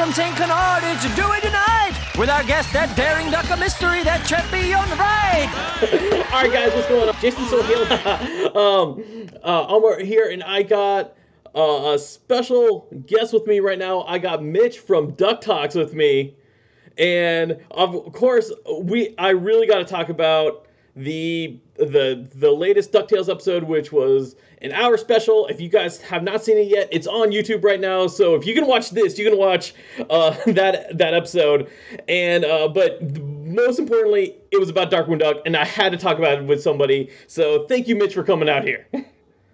from St. Canard. It's Do It Tonight with our guest, that daring duck of mystery, that trip beyond the right. All right, guys, what's going on? Jason Sohail, Omar here, and I got a special guest with me right now. I got Mitch from DuckTalks with me, and of course, I really got to talk about the latest DuckTales episode, which was an hour special. If you guys have not seen it yet, it's on YouTube right now. So if you can watch this, you can watch that episode. And but most importantly, it was about Darkwing Duck, and I had to talk about it with somebody. So thank you, Mitch, for coming out here.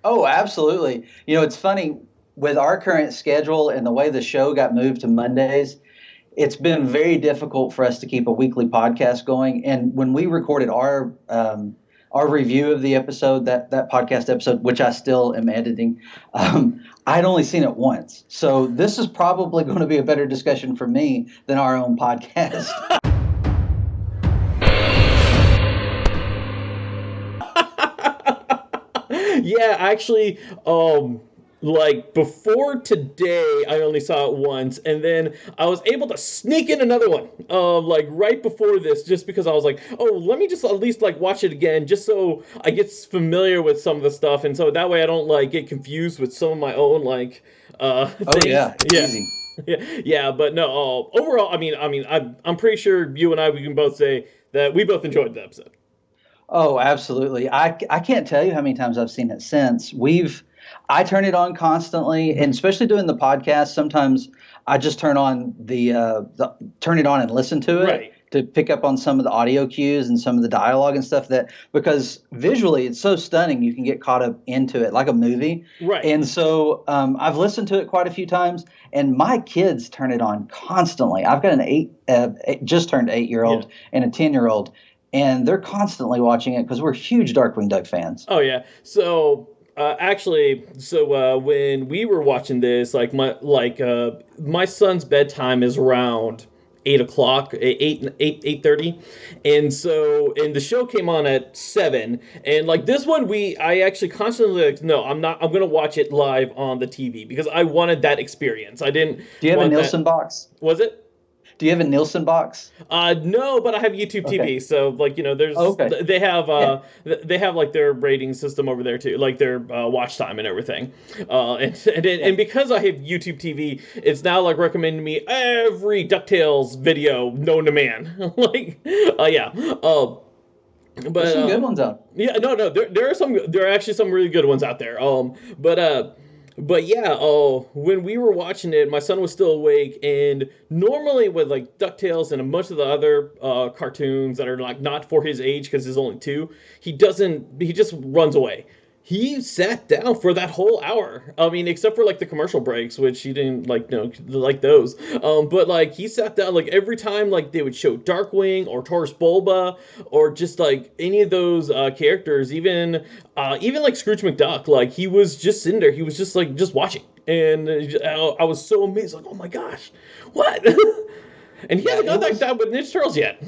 Oh, absolutely. You know, it's funny with our current schedule and the way the show got moved to Mondays. It's been very difficult for us to keep a weekly podcast going. And when we recorded our review of the episode, that podcast episode, which I still am editing, I'd only seen it once. So this is probably going to be a better discussion for me than our own podcast. Yeah, actually, like before today, I only saw it once, and then I was able to sneak in another one, like right before this, just because I was like, oh, let me just at least like watch it again, just so I get familiar with some of the stuff, and so that way I don't like get confused with some of my own like things. Oh yeah, easy. Yeah, but no. Overall, I mean, I'm pretty sure you and we can both say that we both enjoyed the episode. Oh, absolutely. I can't tell you how many times I've seen it since. I turn it on constantly, and especially doing the podcast, sometimes I just turn on turn it on and listen to it, right, to pick up on some of the audio cues and some of the dialogue and stuff, because visually it's so stunning, you can get caught up into it like a movie. Right. And so I've listened to it quite a few times, and my kids turn it on constantly. I've got an just turned 8-year-old and a 10-year-old, and they're constantly watching it because we're huge Darkwing Duck fans. Oh yeah. So when we were watching this, my son's bedtime is around 8:00, 8:30, and the show came on at 7, and like this one, I actually constantly like, no, I'm gonna watch it live on the TV because I wanted that experience. I didn't. Do you have a Nielsen box? Was it? Do you have a Nielsen box? No, but I have YouTube TV, so like there's they have like their rating system over there too, like their watch time and everything, and because I have YouTube TV, it's now like recommending me every DuckTales video known to man, like but there's some good ones out. Yeah, no, there are actually some really good ones out there. But yeah, when we were watching it, my son was still awake, and normally with like DuckTales and most of the other cartoons that are like not for his age because he's only 2, he just runs away. He sat down for that whole hour. I mean, except for like the commercial breaks, which he didn't like those. But like he sat down like every time like they would show Darkwing or Taurus Bulba or just like any of those characters, even like Scrooge McDuck. Like he was just sitting there. He was just like just watching, and I was so amazed. Like, oh my gosh, what? And he hasn't done like that with Ninja Turtles yet.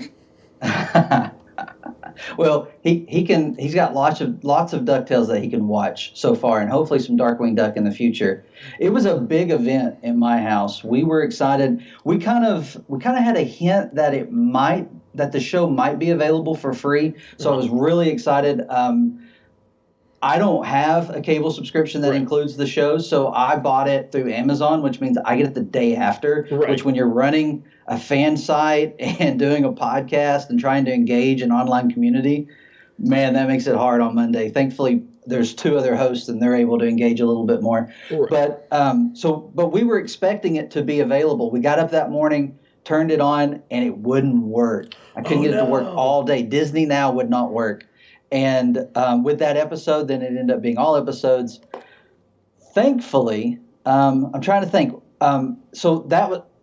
Well, he's got lots of DuckTales that he can watch so far, and hopefully some Darkwing Duck in the future. It was a big event in my house. We were excited. We kind of had a hint that the show might be available for free. So I was really excited. I don't have a cable subscription that includes the show, so I bought it through Amazon, which means I get it the day after, which when you're running a fan site and doing a podcast and trying to engage an online community, man, that makes it hard on Monday. Thankfully, there's 2 other hosts and they're able to engage a little bit more. Right. But we were expecting it to be available. We got up that morning, turned it on, and it wouldn't work. I couldn't get it to work all day. Disney Now would not work. And with that episode, then it ended up being all episodes. Thankfully, I'm trying to think. So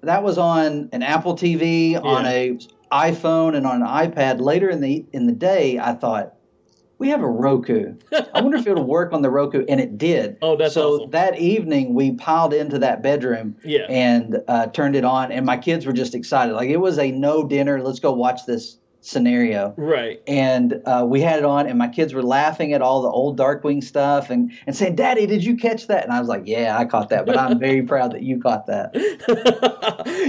that was on an Apple TV, on a iPhone, and on an iPad. Later in the day, I thought, we have a Roku. I wonder if it'll work on the Roku, and it did. Oh, that's awesome. So that evening, we piled into that bedroom and turned it on, and my kids were just excited. Like, it was a no dinner, let's go watch this scenario. Right. And we had it on, and my kids were laughing at all the old Darkwing stuff and saying, "Daddy, did you catch that?" And I was like, "Yeah, I caught that, but I'm very proud that you caught that."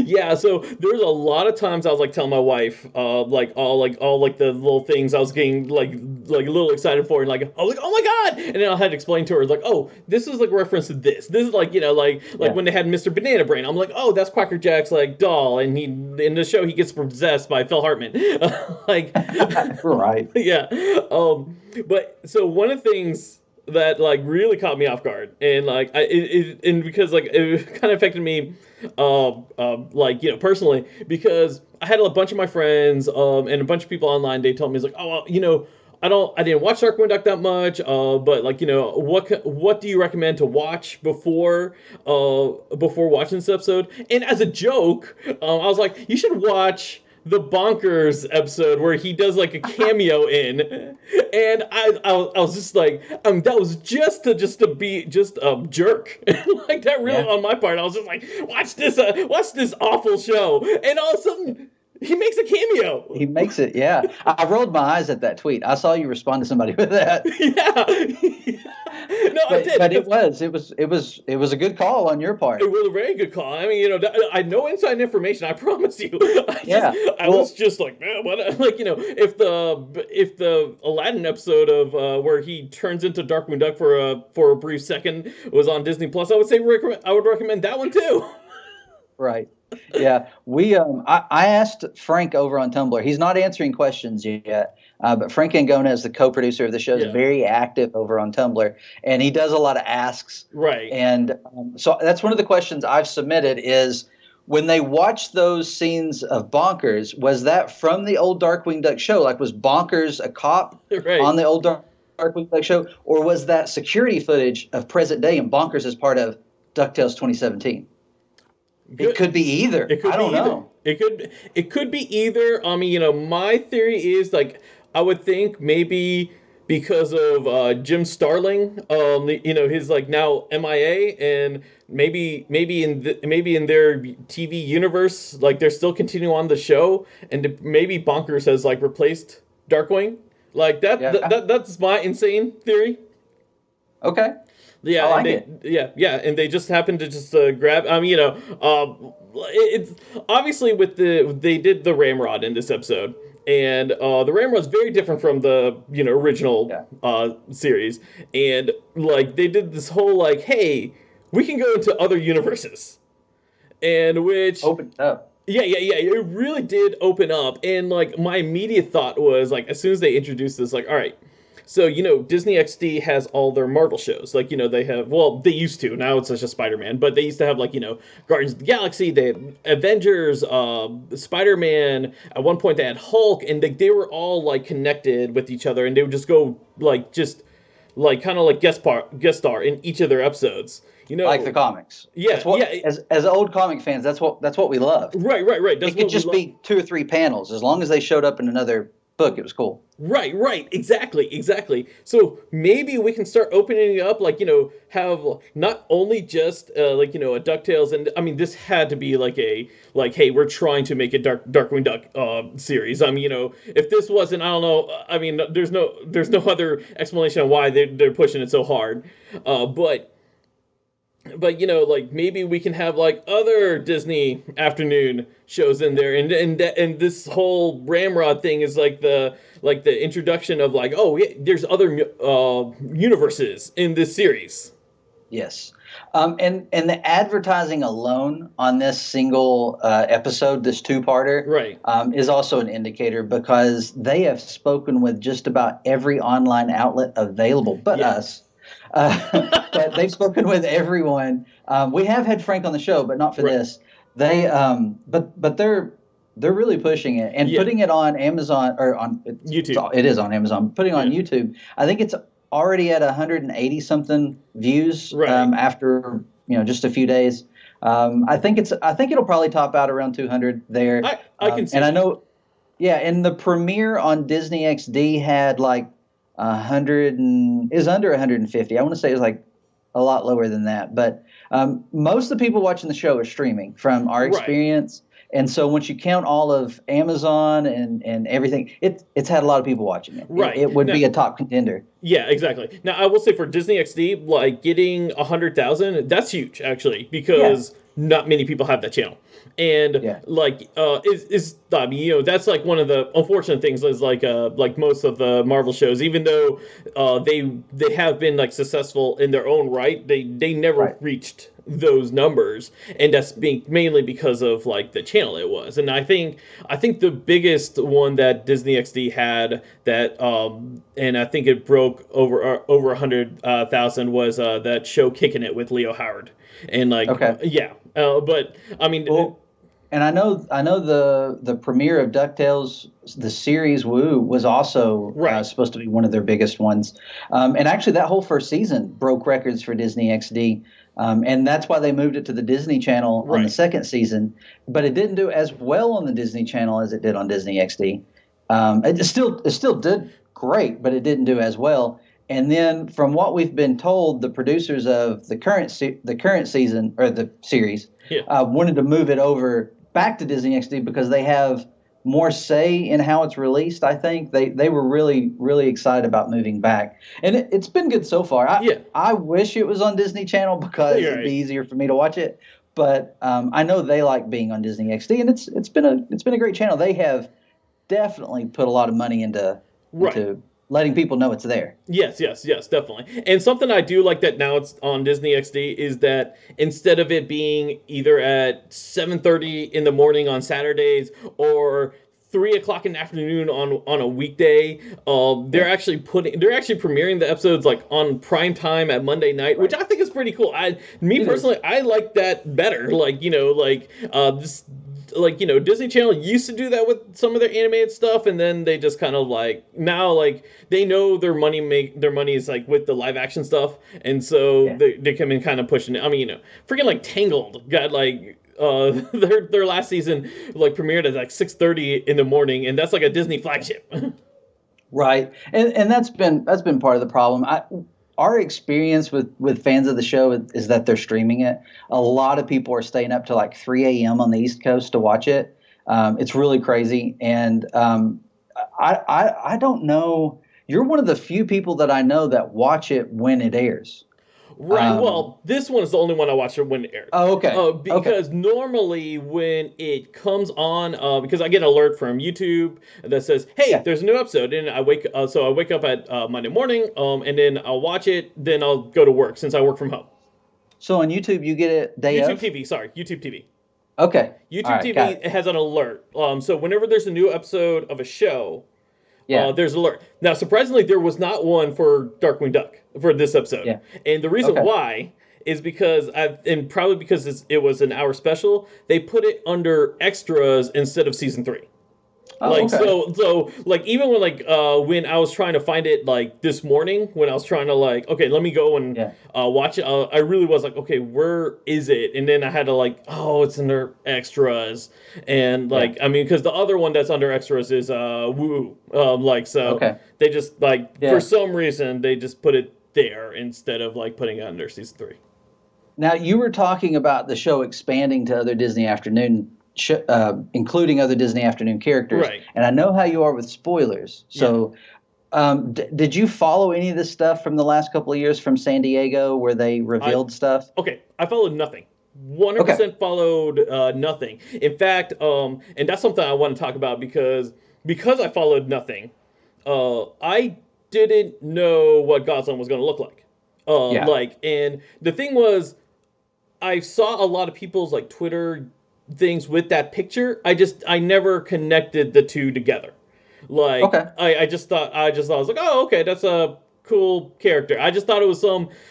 Yeah, so there's a lot of times I was like telling my wife, all the little things I was getting like a little excited for, and like I was like, "Oh my god!" And then I had to explain to her like, "Oh, this is like reference to this. This is like when they had Mr. Banana Brain. I'm like, oh, that's Quacker Jack's like doll, and he in the show he gets possessed by Phil Hartman, like." Right. Yeah. But so one of the things that like really caught me off guard, and like and because like it kind of affected me, personally, because I had a bunch of my friends, and a bunch of people online. They told me, it's like, oh, well, I didn't watch Darkwing Duck that much, but like, what do you recommend to watch before watching this episode? And as a joke, I was like, you should watch the Bonkers episode where he does like a cameo in, and I was just like, that was just to be just a jerk, like that really on my part. I was just like, watch this awful show, and all of a sudden he makes a cameo. He makes it, yeah. I rolled my eyes at that tweet. I saw you respond to somebody with that. Yeah. No, I did. But it was a good call on your part. It was a very good call. I mean, I know inside information. I promise you. I was just like, man, what? Like, if the Aladdin episode of where he turns into Darkwing Duck for a brief second was on Disney Plus, I would say I would recommend that one too. Right. Yeah, I asked Frank over on Tumblr. He's not answering questions yet, but Frank Angona is the co-producer of the show. Is very active over on Tumblr, and he does a lot of asks. Right. And so that's one of the questions I've submitted is, when they watched those scenes of Bonkers, was that from the old Darkwing Duck show? Like, was Bonkers a cop on the old Darkwing Duck show, or was that security footage of present day and Bonkers as part of DuckTales 2017? It could be either. I don't know. It could be either. I mean, my theory is like I would think maybe because of Jim Starling, his like now MIA, and maybe in their TV universe, like they're still continuing on the show, and maybe Bonkers has like replaced Darkwing, like that. Yeah. That's my insane theory. Okay. Yeah, I like it. And they just happened to just grab. It's obviously they did the Ramrod in this episode, and the Ramrod's very different from the original series, and like they did this whole like, hey, we can go into other universes, and which opened up. Yeah. It really did open up, and like my immediate thought was like, as soon as they introduced this, like, all right. So, Disney XD has all their Marvel shows. Like, they have, well, they used to. Now it's just Spider-Man. But they used to have, like, Guardians of the Galaxy. They had Avengers, Spider-Man. At one point, they had Hulk. And they were all, like, connected with each other. And they would just go, like, kind of like guest star in each of their episodes. Like the comics. Yeah, As old comic fans, that's what we love. Right. It could just be 2 or 3 panels. As long as they showed up in another book, it was cool. Right, exactly. So maybe we can start opening it up, like, have not only just a DuckTales, and I mean this had to be like hey, we're trying to make a Darkwing Duck series. I mean, if this wasn't, I don't know. I mean, there's no other explanation on why they're pushing it so hard. But like maybe we can have like other Disney afternoon shows in there, and this whole Ramrod thing is like the introduction of like, oh yeah, there's other universes in this series. Yes, and the advertising alone on this single episode, this 2-parter, right, is also an indicator, because they have spoken with just about every online outlet available, but us. But they've spoken with everyone. We have had Frank on the show, but not for this. They, but they're really pushing it and putting it on Amazon or on YouTube. It is on Amazon. Putting it on YouTube. I think it's already at 180 something views after just a few days. I think it'll probably top out around 200 there. I can see. And I know, and the premiere on Disney XD had like 100 and is under 150. I want to say it's like a lot lower than that, but most of the people watching the show are streaming from our experience. And so once you count all of Amazon and everything, it's had a lot of people watching it. Right. It would Now, be a top contender. yeah, exactly. Now, I will say for Disney XD, like getting 100,000, that's huge actually, Yeah, because not many people have that channel. And yeah, like, is I mean, that's like one of the unfortunate things is like most of the Marvel shows, even though they have been like successful in their own right, they never right. reached those numbers, and that's being mainly because of like the channel it was. And I think the biggest one that Disney XD had that and I think it broke over 100,000 was that show Kicking It with Leo Howard. And like Okay. yeah, but I mean Well, and I know the premiere of DuckTales, the series Woo, was also right, supposed to be one of their biggest ones. And actually, that whole first season broke records for Disney XD. And that's why they moved it to the Disney Channel on the right. second season. But it didn't do as well on the Disney Channel as it did on Disney XD. It still did great, but it didn't do as well. And then, from what we've been told, the producers of the current season or the series Yeah. wanted to move it over back to Disney XD because they have more say in how it's released. I think they were really excited about moving back, and it's been good so far. Yeah. I wish it was on Disney Channel because You're it'd be right. easier for me to watch it. But I know they like being on Disney XD, and it's been a great channel. They have definitely put a lot of money into Right. letting people know it's there. Yes, yes, yes, definitely. And something I do like that now it's on Disney XD is that instead of it being either at 7:30 in the morning on Saturdays or 3 o'clock in the afternoon on a weekday, Yeah, they're actually premiering the episodes like on prime time at Monday night, which right. I think is pretty cool. Me It is. personally, I like that better. Like this, like Disney Channel used to do that with some of their animated stuff, and then they just kind of like now like they know their money is like with the live action stuff, and so Yeah. they come in kind of pushing it. I mean, freaking like Tangled got like their last season like premiered at like 6:30 in the morning, and that's like a Disney flagship. Right, and that's been part of the problem. Our experience with fans of the show is that they're streaming it. A lot of people are staying up to like 3 a.m. on the East Coast to watch it. It's really crazy, and I don't know. You're one of the few people that I know that watch it when it airs. Right. Um, Well, this one is the only one I watched when it aired. oh, okay, okay, Because normally when it comes on, because I get an alert from YouTube that says, "Hey, yeah. there's a new episode," and so I wake up at Monday morning, and then I'll watch it. Then I'll go to work since I work from home. So on YouTube, you get it day YouTube of. TV, sorry, YouTube TV. Okay, all YouTube right, got TV it. has an alert. So whenever there's a new episode of a show, Yeah, there's alert. Now, surprisingly, there was not one for Darkwing Duck for this episode, yeah. and the reason Okay. why is because and probably because it was an hour special, they put it under extras instead of season 3. Oh, Like okay. so like even when I was trying to find it like this morning when I was trying to like okay let me go and Yeah, watch it, I really was like okay where is it, and then I had to like oh it's under extras, and yeah. like I mean because the other one that's under extras is Woo, like so Okay. they just like for Yeah. some reason they just put it there instead of like putting it under season 3. Now, you were talking about the show expanding to other Disney Afternoon, including other Disney Afternoon characters. Right. And I know how you are with spoilers. So, did you follow any of this stuff from the last couple of years from San Diego where they I revealed stuff? Okay, I followed nothing. Okay. 100% followed nothing. In fact, and that's something I want to talk about because I followed nothing. I didn't know what Goslin was going to look like. Yeah. Like, and the thing was, I saw a lot of people's like Twitter things with that picture. I never connected the two together. Like Okay. I was like, oh, okay, that's a cool character. I just thought it was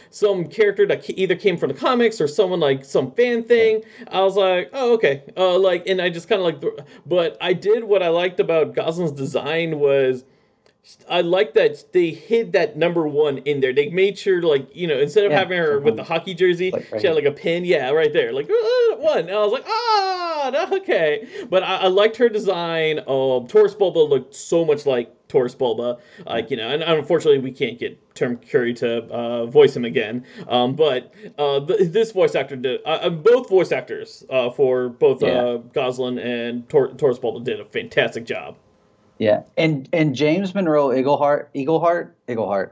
some character that either came from the comics or someone like some fan Yeah. thing. I was like, oh, okay. Like, and I just kind of like, but I did what I liked about Goslin's design was. I like that they hid that number 1 in there. They made sure, like, instead of Yeah. having her with the hockey jersey, Like right she had here. like a pin, yeah, right there, like 1. And I was like, okay. But I liked her design. Taurus Bulba looked so much like Taurus Bulba, and unfortunately we can't get Tim Curry to voice him again. But this voice actor did, both voice actors for both Gosling and Taurus Bulba did a fantastic job. Yeah, and James Monroe Iglehart.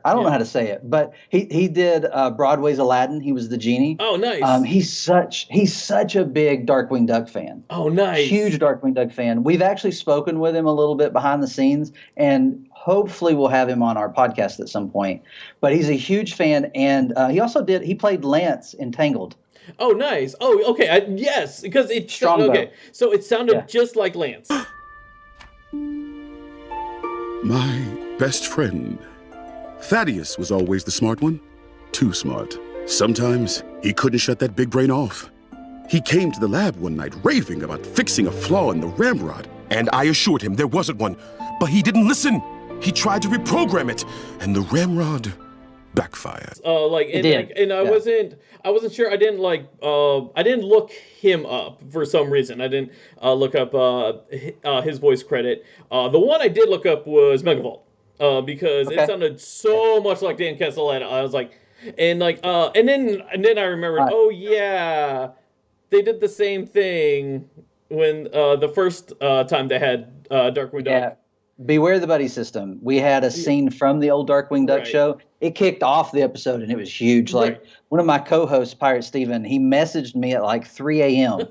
I don't know how to say it, but he did Broadway's Aladdin. He was the genie. Oh, nice. He's such a big Darkwing Duck fan. Oh, nice. Huge Darkwing Duck fan. We've actually spoken with him a little bit behind the scenes, and hopefully we'll have him on our podcast at some point. But he's a huge fan, and he played Lance in Tangled. Oh, nice. Oh, okay. Yes, because it so it sounded just like Lance. My best friend. Thaddeus was always the smart one. Too smart. Sometimes he couldn't shut that big brain off. He came to the lab one night raving about fixing a flaw in the ramrod. And I assured him there wasn't one, but he didn't listen. He tried to reprogram it, and the ramrod backfired. I wasn't sure. I didn't look him up for some reason. I didn't look up his voice credit. The one I did look up was Megavolt, because it sounded so much like Dan Castellaneta. I was like, and then I remembered. Oh yeah, they did the same thing when the first time they had Darkwing Duck. Beware the Buddy System. We had a scene from the old Darkwing Duck show. It kicked off the episode, and it was huge. Like, one of my co-hosts, Pirate Steven, he messaged me at like 3 a.m.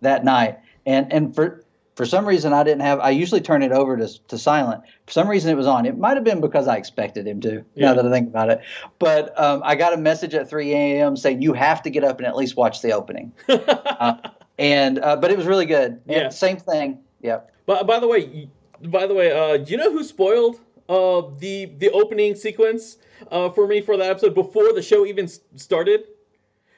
that night. And for some reason, I usually turn it over to silent. For some reason, it was on. It might have been because I expected him to, now that I think about it. But I got a message at 3 a.m. saying, you have to get up and at least watch the opening. But it was really good. Yeah. Same thing. Yeah. But by the way, do you know who spoiled the opening sequence for me for that episode before the show even started?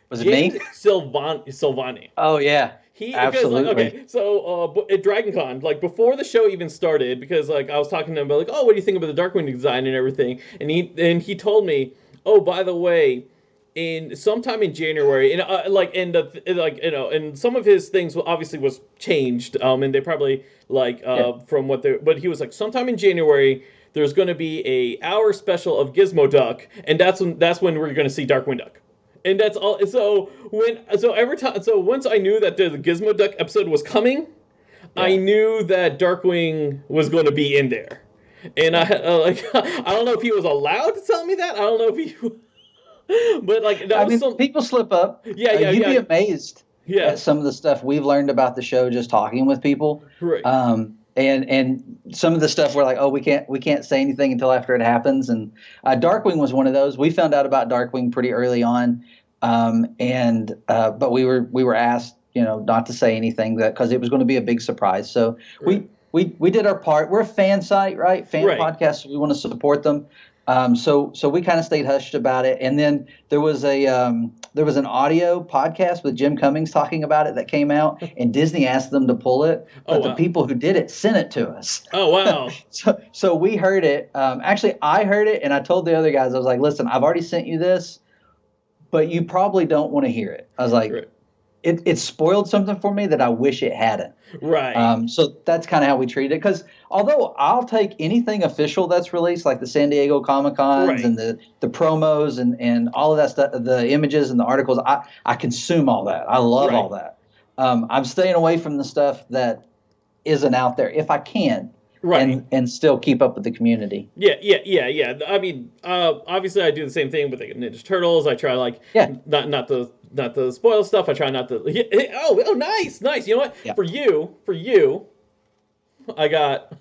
Was it me? Silvani. Oh yeah, absolutely. So at DragonCon, before the show even started, because I was talking to him about what do you think about the Darkwing design and everything, and he told me, oh, by the way, sometime in January, and some of his things obviously was changed, and they probably from what they, but he was like, sometime in January there's going to be a hour special of Gizmo Duck, and that's when we're going to see Darkwing Duck, and that's all. So once I knew that the Gizmo Duck episode was coming, I knew that Darkwing was going to be in there, and I don't know if he was allowed to tell me that. I don't know if he. But people slip up. You'd be amazed at some of the stuff we've learned about the show just talking with people. Right. And some of the stuff we're like, oh, we can't say anything until after it happens. And Darkwing was one of those. We found out about Darkwing pretty early on, but we were asked, not to say anything because it was going to be a big surprise. So we did our part. We're a fan site, right? Podcast. So we want to support them. So we kind of stayed hushed about it, and then there was an audio podcast with Jim Cummings talking about it that came out, and Disney asked them to pull it, but the people who did it sent it to us. Oh wow! so we heard it. Actually, I heard it, and I told the other guys, I was like, "Listen, I've already sent you this, but you probably don't want to hear it." I was like, It spoiled something for me that I wish it hadn't. Right. So that's kind of how we treat it. Because although I'll take anything official that's released, like the San Diego Comic-Cons and the promos and all of that stuff, the images and the articles, I consume all that. I love all that. I'm staying away from the stuff that isn't out there if I can. Right. And still keep up with the community. Yeah. I mean, obviously I do the same thing with the Ninja Turtles. I try not to spoil stuff. I try not to. Oh, nice. You know what? Yeah. For you, I got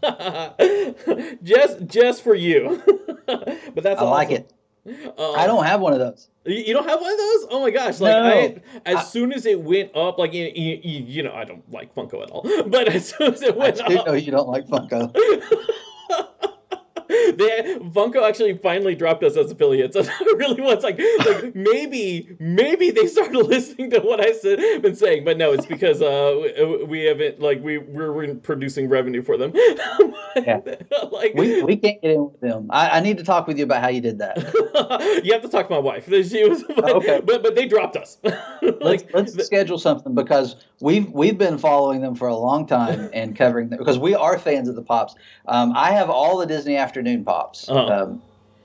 just for you. But that's I like it. I don't have one of those. You don't have one of those? Oh my gosh! As soon as it went up, I don't like Funko at all. But as soon as it went up, I do know you don't like Funko. Funko actually finally dropped us as affiliates. I really was like maybe they started listening to what I been saying, but no, it's because we haven't we're producing revenue for them. Yeah. We can't get in with them. I need to talk with you about how you did that. You have to talk to my wife. She was, okay. But they dropped us. Let's schedule something because we've been following them for a long time and covering them because we are fans of the Pops. I have all the Disney Afternoon Pops.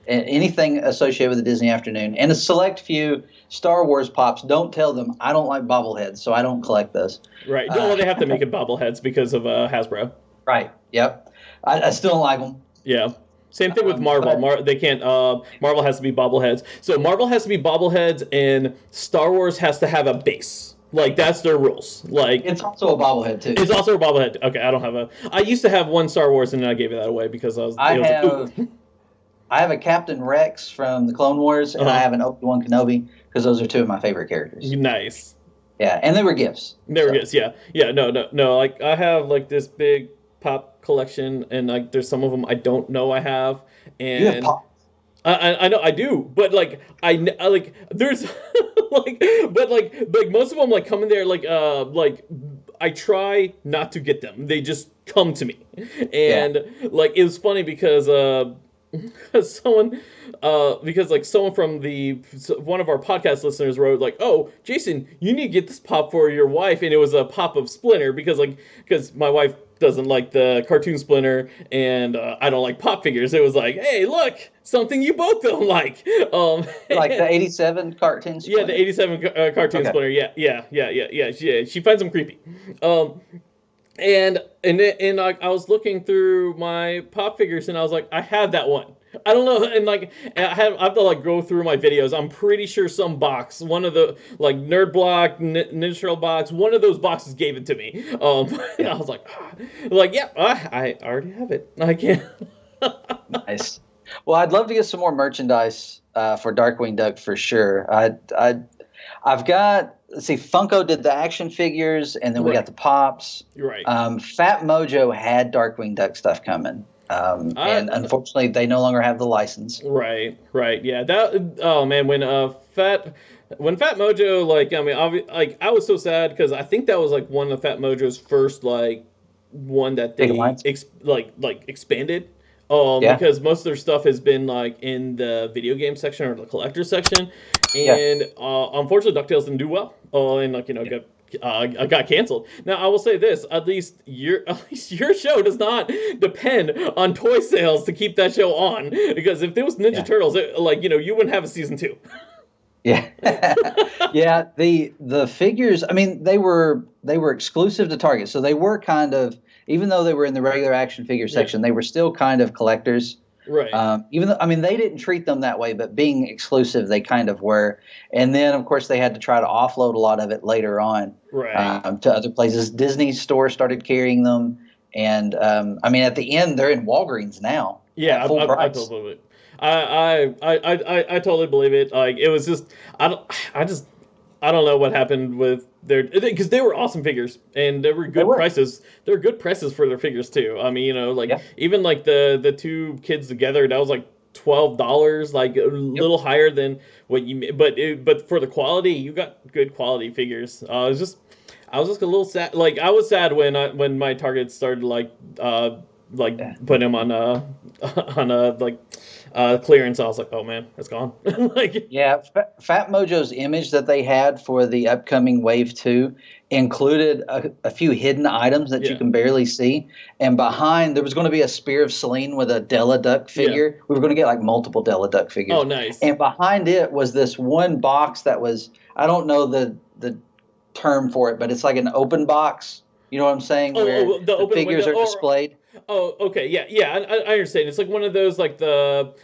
Anything associated with the Disney Afternoon and a select few Star Wars Pops. Don't tell them I don't like bobbleheads, so I don't collect those. Right. Well, they have to make it bobbleheads because of Hasbro. Right. Yep. I still don't like them. Yeah. Same thing with Marvel. They can't. Marvel has to be bobbleheads. So Marvel has to be bobbleheads, and Star Wars has to have a base. Like that's their rules. Like it's also a bobblehead too. It's also a bobblehead. Okay, I don't have a. I used to have one Star Wars, and then I gave that away because I have a Captain Rex from the Clone Wars, and I have an Obi-Wan Kenobi because those are two of my favorite characters. Nice. Yeah, and they were gifts. They were gifts. Yeah. No. Like I have like this big Pop collection, and like there's some of them I don't know I have, and you have Pop. I know I do, but like I like there's like most of them like come in there like I try not to get them. They just come to me, and like it was funny because someone from one of our podcast listeners wrote like, "Oh, Jason, you need to get this Pop for your wife," and it was a Pop of Splinter because my wife doesn't like the cartoon Splinter, and I don't like Pop figures. It was like, hey, look, something you both don't like. Like the '87 cartoon Splinter? Yeah, the '87 cartoon Splinter. Yeah. She finds them creepy. And I was looking through my Pop figures, and I was like, I have that one. I don't know, and like I have to like go through my videos. I'm pretty sure some box, one of the like Nerd Block, Ninja Turtle box, one of those boxes gave it to me. And I was like, I already have it. I can't. Nice. Well, I'd love to get some more merchandise for Darkwing Duck for sure. I've got. Let's see, Funko did the action figures, and then we got the Pops. Right. Fat Mojo had Darkwing Duck stuff coming. And unfortunately, they no longer have the license. Right. Yeah. When Fat Mojo, like, I mean, I was so sad because I think that was like one of Fat Mojo's first like one that they expanded. Because most of their stuff has been like in the video game section or the collector section, and unfortunately, DuckTales didn't do well. Got canceled. Now I will say this: at least your show does not depend on toy sales to keep that show on. Because if there was Ninja Turtles, you wouldn't have a season 2. Yeah, yeah. The figures. I mean, they were exclusive to Target, so they were kind of. Even though they were in the regular action figure section, they were still kind of collectors. Right. Even though, I mean, they didn't treat them that way, but being exclusive, they kind of were. And then, of course, they had to try to offload a lot of it later on to other places. Disney store started carrying them. And, I mean, at the end, they're in Walgreens now. Yeah, I totally believe it. I totally believe it. Like, it was just, I don't know what happened with because they were awesome figures and they were good prices. They were good prices for their figures too. I mean, even like the two kids together, that was like $12, like a little higher than what you. But for the quality, you got good quality figures. I was just a little sad. Like I was sad when my Target started putting them on clearance. I was like, oh man, it's gone. Fat Mojo's image that they had for the upcoming Wave 2 included a few hidden items that you can barely see. And behind, there was going to be a Spear of Selene with a Della Duck figure. Yeah. We were going to get like multiple Della Duck figures. Oh, nice. And behind it was this one box that was, I don't know the term for it, but it's like an open box. You know what I'm saying? Where the figures are displayed. Oh, okay, yeah, I understand. It's like one of those, like the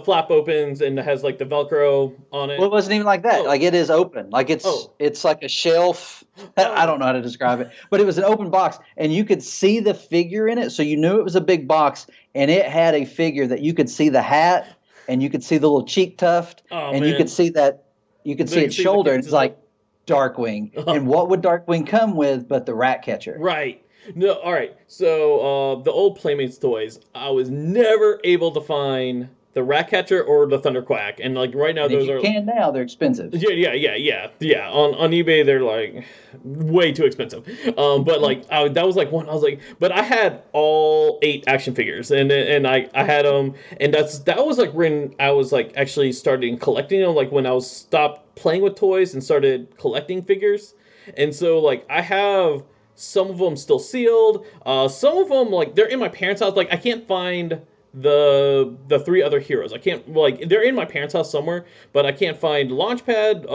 flap opens and it has like the Velcro on it. Well, it wasn't even like that. Like it is open. Like it's like a shelf. I don't know how to describe it, but it was an open box, and you could see the figure in it, so you knew it was a big box, and it had a figure that you could see the hat, and you could see the little cheek tuft, you could see that its shoulder, and it's like Darkwing. And what would Darkwing come with but the rat catcher? Right. No, all right. So the old Playmates toys, I was never able to find the Ratcatcher or the Thunderquack, and like right now And if those you are. can now, they're expensive. Yeah. On eBay, they're like way too expensive. But like that was like one. I was like, but I had all 8 action figures, and I had them, and that was like when I was like actually starting collecting them. Like when I was stopped playing with toys and started collecting figures, and so like I have some of them still sealed. Some of them like they're in my parents' house. Like I can't find the 3 other heroes. I can't like they're in my parents' house somewhere, but I can't find Launchpad,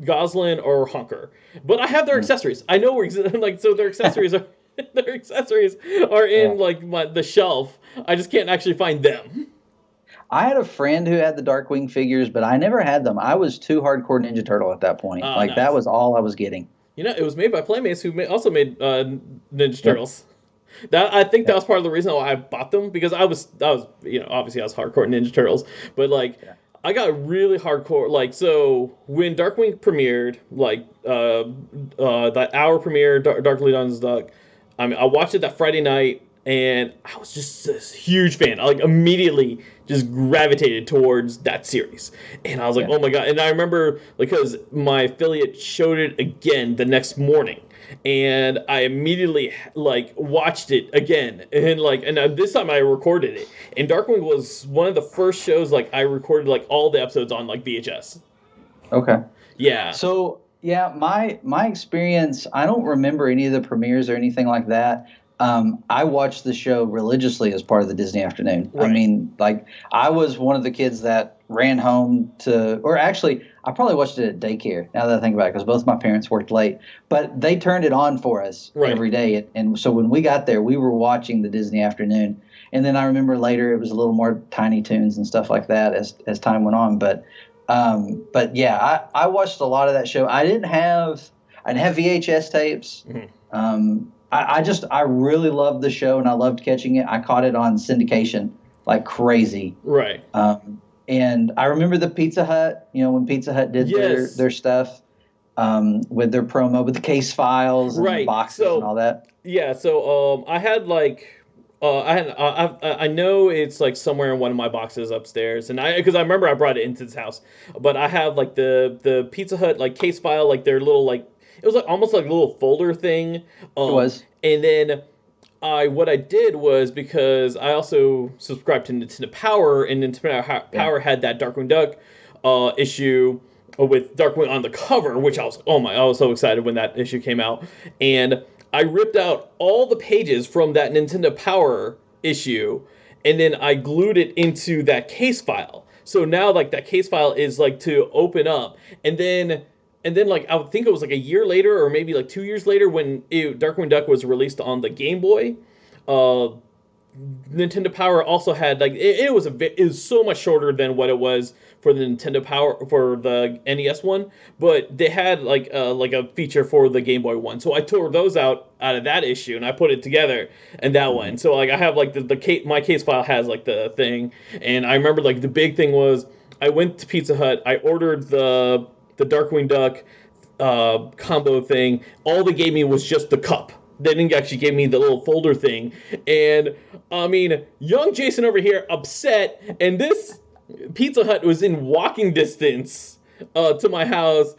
Goslin, or Honker. But I have their accessories. I know where like so their accessories are their accessories are in like the shelf. I just can't actually find them. I had a friend who had the Darkwing figures, but I never had them. I was too hardcore Ninja Turtle at that point. Oh, Like nice. that was all I was getting. You know, it was made by Playmates, who also made Ninja Turtles. That I think that was part of the reason why I bought them, because I was obviously I was hardcore Ninja Turtles, but like I got really hardcore. Like so when Darkwing premiered, like that hour premiere, Darkly Dawn's Duck. I mean, I watched it that Friday night, and I was just this huge fan. I like immediately just gravitated towards that series, and I was like, oh my god! And I remember because my affiliate showed it again the next morning, and I immediately like watched it again, and this time I recorded it. And Darkwing was one of the first shows like I recorded like all the episodes on like VHS. Okay. Yeah. So yeah, my experience, I don't remember any of the premieres or anything like that. I watched the show religiously as part of the Disney afternoon. Right. I mean, like I was one of the kids that ran home or actually, I probably watched it at daycare. Now that I think about it, because both my parents worked late, but they turned it on for us every day. And so when we got there, we were watching the Disney afternoon. And then I remember later it was a little more Tiny Toons and stuff like that as time went on. But yeah, I watched a lot of that show. I didn't have VHS tapes. Mm-hmm. I really loved the show, and I loved catching it. I caught it on syndication like crazy. Right. And I remember the Pizza Hut, when Pizza Hut did their stuff with their promo, with the case files and the boxes and all that. Yeah, so I had like I know it's like somewhere in one of my boxes upstairs, and because I remember I brought it into this house, but I have like the Pizza Hut like case file, like their little like it was like almost like a little folder thing. It was. And then what I did was, because I also subscribed to Nintendo Power, and Nintendo Power had that Darkwing Duck issue with Darkwing on the cover, which I was so excited when that issue came out. And I ripped out all the pages from that Nintendo Power issue, and then I glued it into that case file. So now like that case file is like to open up, and then like I would think it was like a year later, or maybe like 2 years later, when Darkwing Duck was released on the Game Boy. Nintendo Power also had like it was so much shorter than what it was for the Nintendo Power for the NES one, but they had like a feature for the Game Boy one. So I tore those out of that issue, and I put it together in that one. So like I have like my case file has like the thing, and I remember like the big thing was I went to Pizza Hut, I ordered the Darkwing Duck combo thing. All they gave me was just the cup. They didn't actually give me the little folder thing. And I mean, young Jason over here upset, and this Pizza Hut was in walking distance to my house.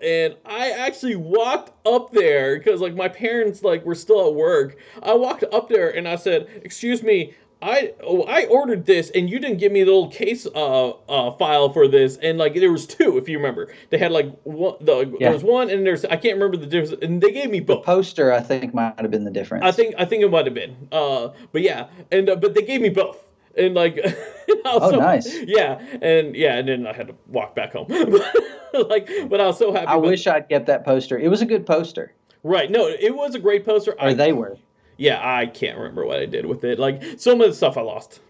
And I actually walked up there because like my parents like were still at work. I walked up there and I said, "Excuse me, I ordered this, and you didn't give me the little case file for this." And like there was 2, if you remember. They had like there was one, and I can't remember the difference. And they gave me both. The poster, I think, might have been the difference. I think it might have been. But yeah, and but they gave me both. And like, nice. Yeah, and then I had to walk back home. but I was so happy. I wish I'd kept that poster. It was a good poster. Right. No, it was a great poster. They were. Yeah, I can't remember what I did with it. Like some of the stuff I lost.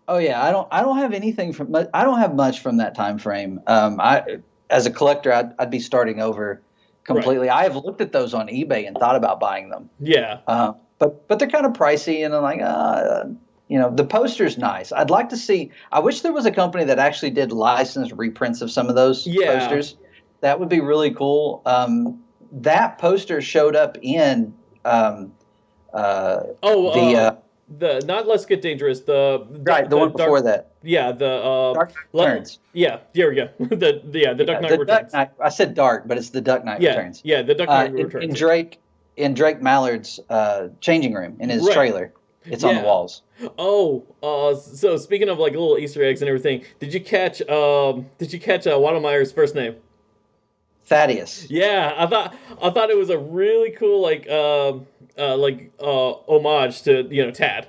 Oh yeah, I don't have anything I don't have much from that time frame. As a collector, I'd be starting over completely. Right. I have looked at those on eBay and thought about buying them. Yeah. But they're kind of pricey, and I'm like, the poster's nice. I'd like to see. I wish there was a company that actually did licensed reprints of some of those posters. That would be really cool. That poster showed up in The not Let's Get Dangerous. The one before that. Yeah, the Dark Knight Returns. Yeah, there we go. the Dark Knight Returns. I said Dark, but it's the Dark Knight Returns. Yeah, the Dark Knight Returns. In Drake Mallard's changing room in his trailer, it's on the walls. So speaking of like little Easter eggs and everything, did you catch Waddlemeyer's first name? Thaddeus. Yeah, I thought it was a really cool homage to Tad.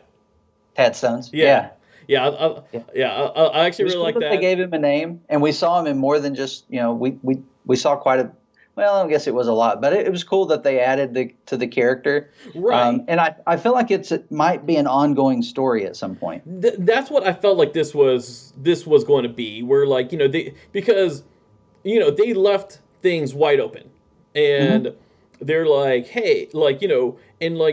Tad Stones. Yeah. I actually really like that. They gave him a name, and we saw him in more than just we saw quite a. Well, I guess it was a lot, but it was cool that they added to the character. Right. And I feel like it might be an ongoing story at some point. That's what I felt like this was going to be. Where because they left things wide open, and they're like, hey, and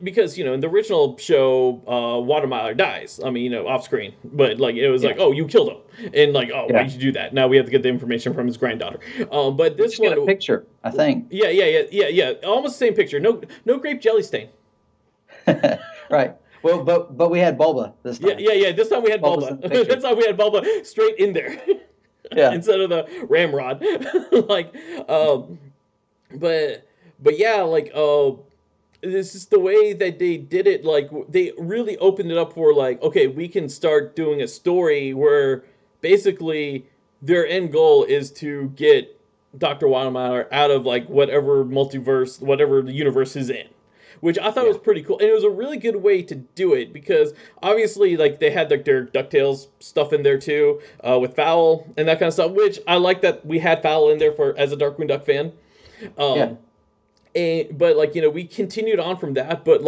because in the original show, Watermeyer dies. I mean, off screen, but it was like, oh, you killed him, and why did you do that? Now we have to get the information from his granddaughter. But this one, a picture, I think. Yeah, almost the same picture. No grape jelly stain. Right. Well, but we had Bulba this time. Yeah. This time we had Bulba. This time we had Bulba straight in there. Yeah. Instead of the ramrod. But yeah, this is the way that they did it. They really opened it up for okay, we can start doing a story where basically their end goal is to get Dr. Wattermeyer out of whatever multiverse, whatever the universe is in. Which I thought was pretty cool. And it was a really good way to do it because obviously they had their DuckTales stuff in there too, with Fowl and that kind of stuff, which I like that we had Fowl in there as a Darkwing Duck fan. But we continued on from that, but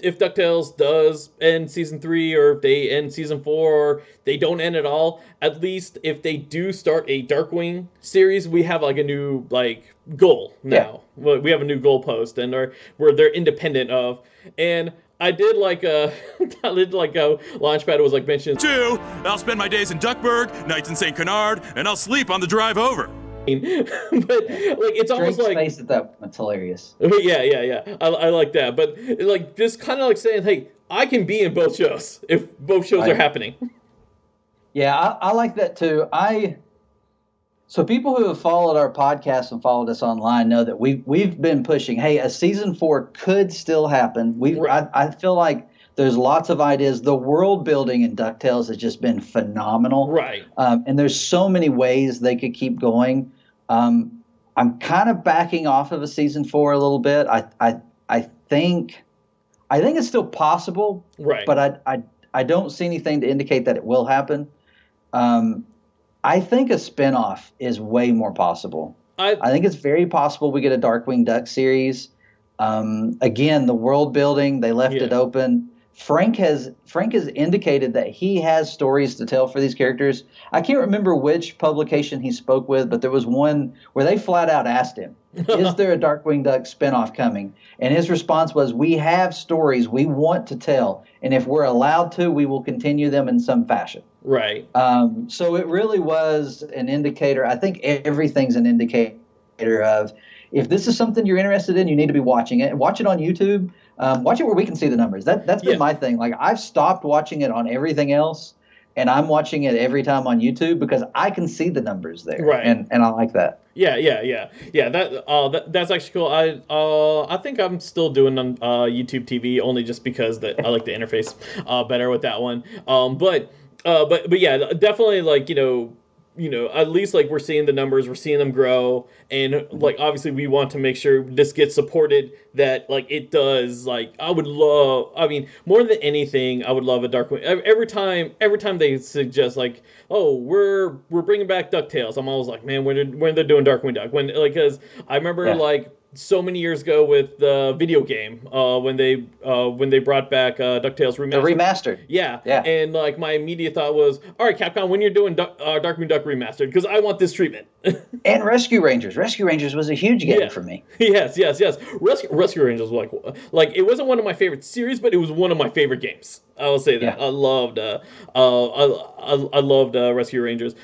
if DuckTales does end season 3 or if they end season 4 or they don't end at all, at least if they do start a Darkwing series, we have a new goal now. Yeah. We have a new goalpost and where they're independent of. And I did Launchpad was mentioned. 2, I'll spend my days in Duckburg, nights in St. Canard, and I'll sleep on the drive over. But it's almost Drake's face at that's hilarious. Yeah. I like that, but just kind of saying, hey, I can be in both shows if both shows are happening. Yeah, I like that too. So people who have followed our podcast and followed us online know that we've been pushing. Hey, a season 4 could still happen. I feel like there's lots of ideas. The world building in DuckTales has just been phenomenal. Right. And there's so many ways they could keep going. I'm kind of backing off of a season 4 a little bit. I think it's still possible. Right. But I don't see anything to indicate that it will happen. I think a spinoff is way more possible. I think it's very possible we get a Darkwing Duck series. Again, the world building, they left it open. Frank has indicated that he has stories to tell for these characters. I can't remember which publication he spoke with, but there was one where they flat out asked him, is there a Darkwing Duck spinoff coming? And his response was, we have stories we want to tell, and if we're allowed to, we will continue them in some fashion. Right. So it really was an indicator. I think everything's an indicator of, if this is something you're interested in, you need to be watching it. And watch it on YouTube. Watch it where we can see the numbers. That's been my thing. I've stopped watching it on everything else, and I'm watching it every time on YouTube because I can see the numbers there. Right. And I like that. Yeah. That's actually cool. I think I'm still doing on YouTube TV only just because I like the interface better with that one. But yeah, definitely at least we're seeing the numbers, we're seeing them grow, and obviously we want to make sure this gets supported, that it does. More than anything, I would love a Darkwing. Every time they suggest oh, we're bringing back DuckTales, I'm always like, man, when they're doing Darkwing Duck, because I remember so many years ago with the video game, when they brought back DuckTales Remastered. The remastered. Yeah. And my immediate thought was, all right, Capcom, when you're doing Darkwing Duck Remastered, because I want this treatment. And Rescue Rangers. Rescue Rangers was a huge game for me. Yes. Rescue Rangers was it wasn't one of my favorite series, but it was one of my favorite games. I will say that. Yeah. I loved Rescue Rangers.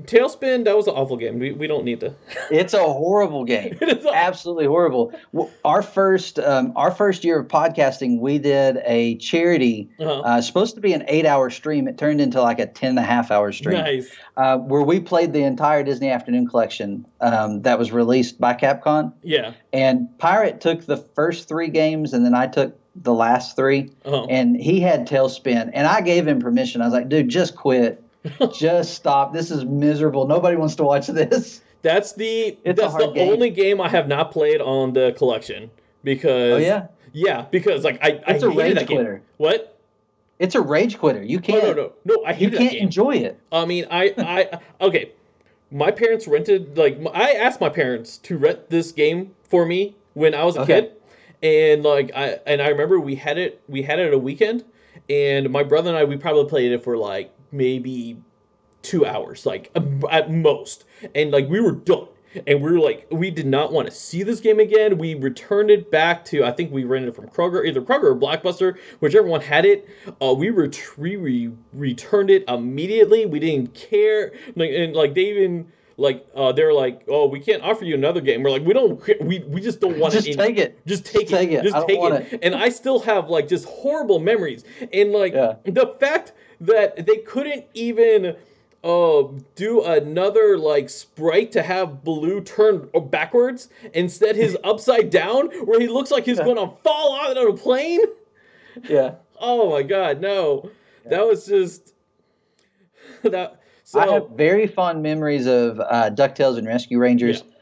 Tailspin, that was an awful game. We don't need to. It's a horrible game. It is Absolutely horrible. Our first year of podcasting, we did a charity. Supposed to be an 8-hour stream. It turned into like a 10.5-hour stream. Nice. Where we played the entire Disney Afternoon collection that was released by Capcom. Yeah. And Pirate took the first 3 games, and then I took the last 3. And he had Tailspin, and I gave him permission. I was like, dude, just quit. Just stop. This is miserable. Nobody wants to watch this. That's the only game I have not played on the collection because because like I it's a hated rage that game. quitter. What? It's a rage quitter. You can't. No. I hated that game. You can't enjoy it. I mean, I okay. My parents rented I asked my parents to rent this game for me when I was a kid, and I remember we had it a weekend, and my brother and I we probably played it for like maybe 2 hours, like at most, and like we were done, and we were like, we did not want to see this game again. We returned it back to, I think we rented it from Kroger, either Kroger or Blockbuster, whichever one had it. We returned it immediately. We didn't care, and they even they're like, oh, we can't offer you another game. We're like, we just don't want it. Just take it. Just take it. Just take it. And I still have just horrible memories, and the fact that they couldn't even do another sprite to have Baloo turn backwards. Instead, he's upside down, where he looks like he's going to fall out of a plane. Yeah. Oh my God, no! Yeah. That was just that. So, I have very fond memories of DuckTales and Rescue Rangers. Yeah.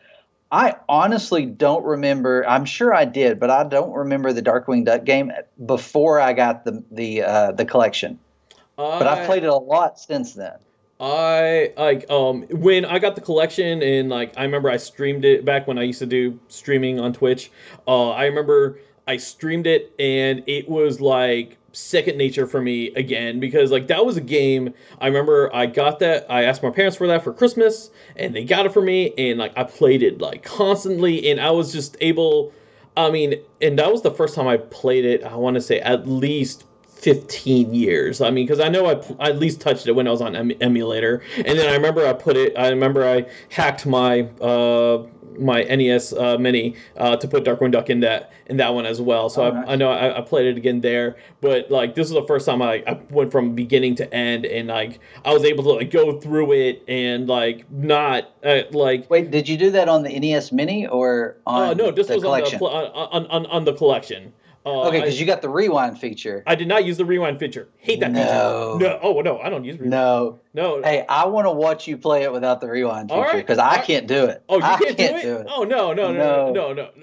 I honestly don't remember. I'm sure I did, but I don't remember the Darkwing Duck game before I got the collection. But I've played it a lot since then. When I got the collection, and I remember I streamed it back when I used to do streaming on Twitch. I remember I streamed it, and it was second nature for me again, because that was a game. I remember I got that. I asked my parents for that for Christmas, and they got it for me, and I played it constantly, and I was just able. I mean, and that was the first time I played it. I want to say at least 15 years. I mean, because I know I at least touched it when I was on emulator, and then I remember I hacked my my NES Mini to put Darkwing Duck in that one as well. So nice. I know I played it again there, but this is the first time I went from beginning to end, and I was able to go through it and not Wait, did you do that on the NES Mini or on no? This the was collection? on the collection. Okay, because you got the rewind feature. I did not use the rewind feature. Hate that feature. No. Oh, no, I don't use rewind. No. Hey, I want to watch you play it without the rewind feature, because I can't do it. Oh, you can't do it? Oh, no.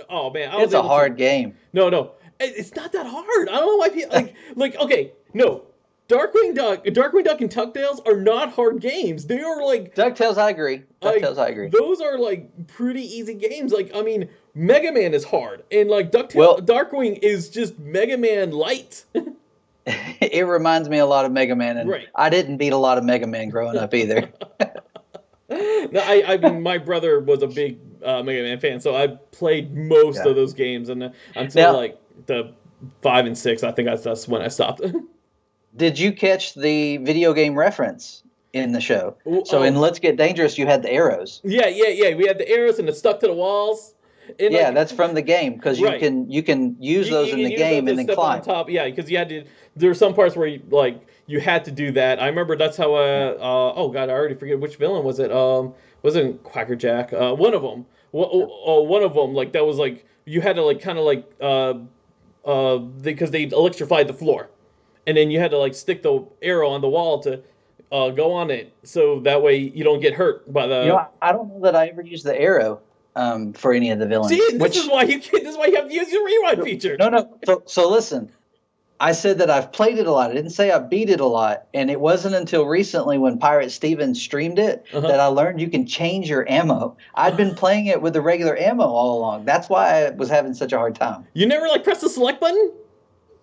Oh, man. It's a hard game. No. It's not that hard. I don't know why people... okay, no. Darkwing Duck and DuckTales are not hard games. They are DuckTales, I agree. I agree. Those are pretty easy games. I mean, Mega Man is hard, and Darkwing is just Mega Man light. It reminds me a lot of Mega Man, and right. I didn't beat a lot of Mega Man growing up either. No, I mean, my brother was a big Mega Man fan, so I played most of those games, and until the 5 and 6, I think that's when I stopped. Did you catch the video game reference in the show? So in Let's Get Dangerous, you had the arrows. Yeah. We had the arrows, and it stuck to the walls. And that's from the game, because you can use those in the game and then climb. On top. Yeah, because you had to. There were some parts where you had to do that. I remember that's how. Oh God, I already forget which villain was it. Wasn't Quacker Jack? One of them. One of them. That was you had to because they electrified the floor. And then you had to stick the arrow on the wall to go on it, so that way you don't get hurt by the. I don't know that I ever used the arrow for any of the villains. See, this is why you have to use your rewind feature. No. So listen, I said that I've played it a lot. I didn't say I beat it a lot, and it wasn't until recently when Pirate Steven streamed it that I learned you can change your ammo. I'd been playing it with the regular ammo all along. That's why I was having such a hard time. You never press the select button?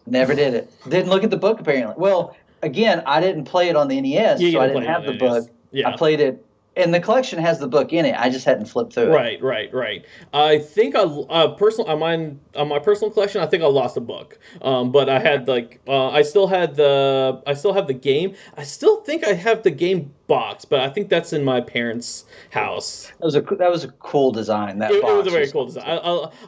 Never did it. Didn't look at the book, apparently. Well, again, I didn't play it on the NES, so I didn't have the book. Yeah. I played it, and the collection has the book in it. I just hadn't flipped through it. Right. I think on my personal collection, I think I lost a book. But I had I still have the game. I still think I have the game box, but I think that's in my parents' house. That was a cool design. That It box was a very cool design.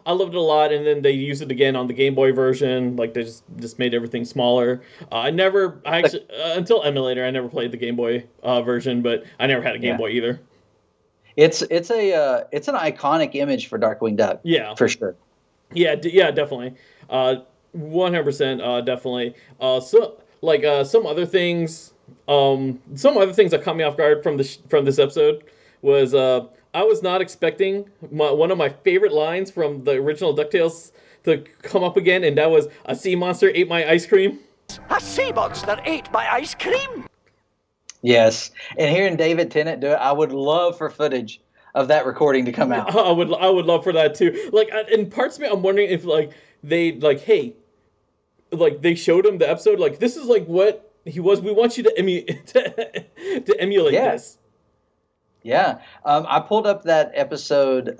I loved it a lot, and then they used it again on the Game Boy version. Like they just made everything smaller. Until emulator, I never played the Game Boy version, but I never had a Game Boy either. It's an iconic image for Darkwing Duck. Yeah, for sure. Yeah, definitely. 100%, definitely. Some other things that caught me off guard from this episode was I was not expecting one of my favorite lines from the original DuckTales to come up again, and that was, "A sea monster ate my ice cream." A sea monster ate my ice cream. Yes, and hearing David Tennant do it, I would love for footage of that recording to come out. I would love for that too. Like, in parts of me, I'm wondering if they showed him the episode. Like, this is like what he was. We want you to emulate this. Yeah, I pulled up that episode